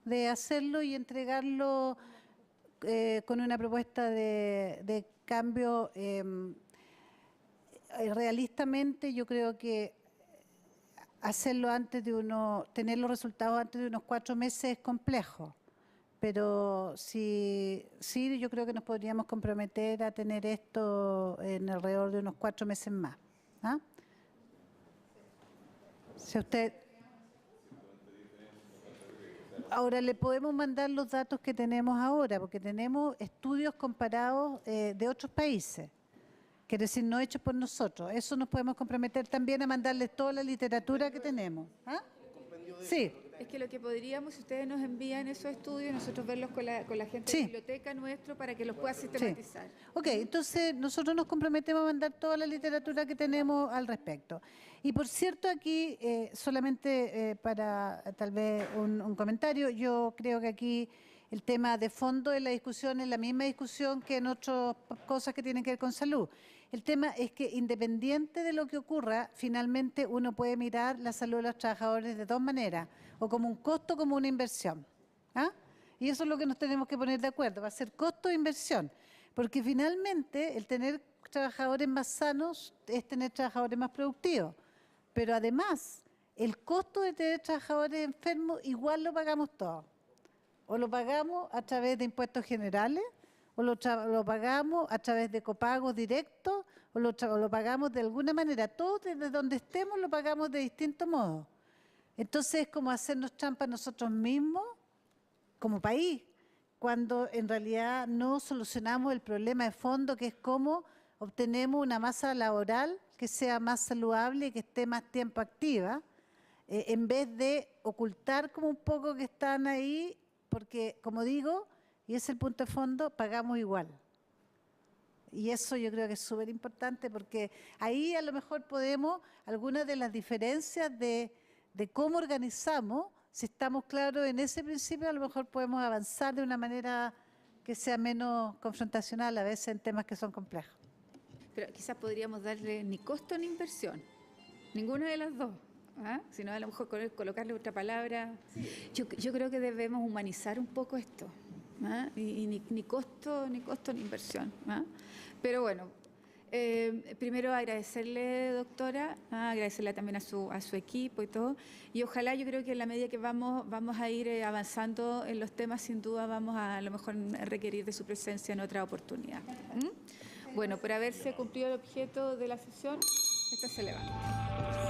Speaker 8: de hacerlo y entregarlo con una propuesta de cambio. Realistamente yo creo que hacerlo antes de tener los resultados antes de unos 4 meses es complejo. Pero sí, yo creo que nos podríamos comprometer a tener esto en alrededor de unos 4 meses más. ¿Ah? Si usted... Ahora le podemos mandar los datos que tenemos ahora, porque tenemos estudios comparados de otros países, quiere decir no hechos por nosotros. Eso nos podemos comprometer también a mandarles toda la literatura que tenemos. ¿Ah? Sí.
Speaker 1: Es que lo que podríamos, si ustedes nos envían esos estudios, nosotros verlos con la gente de la biblioteca nuestro para que los pueda sistematizar.
Speaker 8: Sí. Ok, entonces nosotros nos comprometemos a mandar toda la literatura que tenemos al respecto. Y por cierto, aquí, solamente para tal vez un comentario, yo creo que aquí el tema de fondo de la discusión es la misma discusión que en otras cosas que tienen que ver con salud. El tema es que independiente de lo que ocurra, finalmente uno puede mirar la salud de los trabajadores de dos maneras, o como un costo o como una inversión. ¿Ah? Y eso es lo que nos tenemos que poner de acuerdo, va a ser costo e inversión, porque finalmente el tener trabajadores más sanos es tener trabajadores más productivos, pero además el costo de tener trabajadores enfermos igual lo pagamos todos, o lo pagamos a través de impuestos generales, o lo pagamos a través de copagos directos, o lo pagamos de alguna manera. Todos desde donde estemos lo pagamos de distinto modo. Entonces es como hacernos trampa nosotros mismos como país, cuando en realidad no solucionamos el problema de fondo, que es cómo obtenemos una masa laboral que sea más saludable y que esté más tiempo activa, en vez de ocultar como un poco que están ahí, porque como digo, y ese es el punto de fondo, pagamos igual. Y eso yo creo que es súper importante porque ahí a lo mejor podemos, algunas de las diferencias de cómo organizamos, si estamos claros en ese principio, a lo mejor podemos avanzar de una manera que sea menos confrontacional a veces en temas que son complejos.
Speaker 1: Pero quizás podríamos darle ni costo ni inversión, ninguna de las dos. Sino a lo mejor colocarle otra palabra. Yo creo que debemos humanizar un poco esto. Y ni costo ni inversión. Pero bueno, primero agradecerle, doctora, agradecerle también a su equipo y todo, y ojalá, yo creo que en la medida que vamos a ir avanzando en los temas, sin duda vamos a lo mejor requerir de su presencia en otra oportunidad. Bueno, por haberse cumplido el objeto de la sesión, esta se levanta.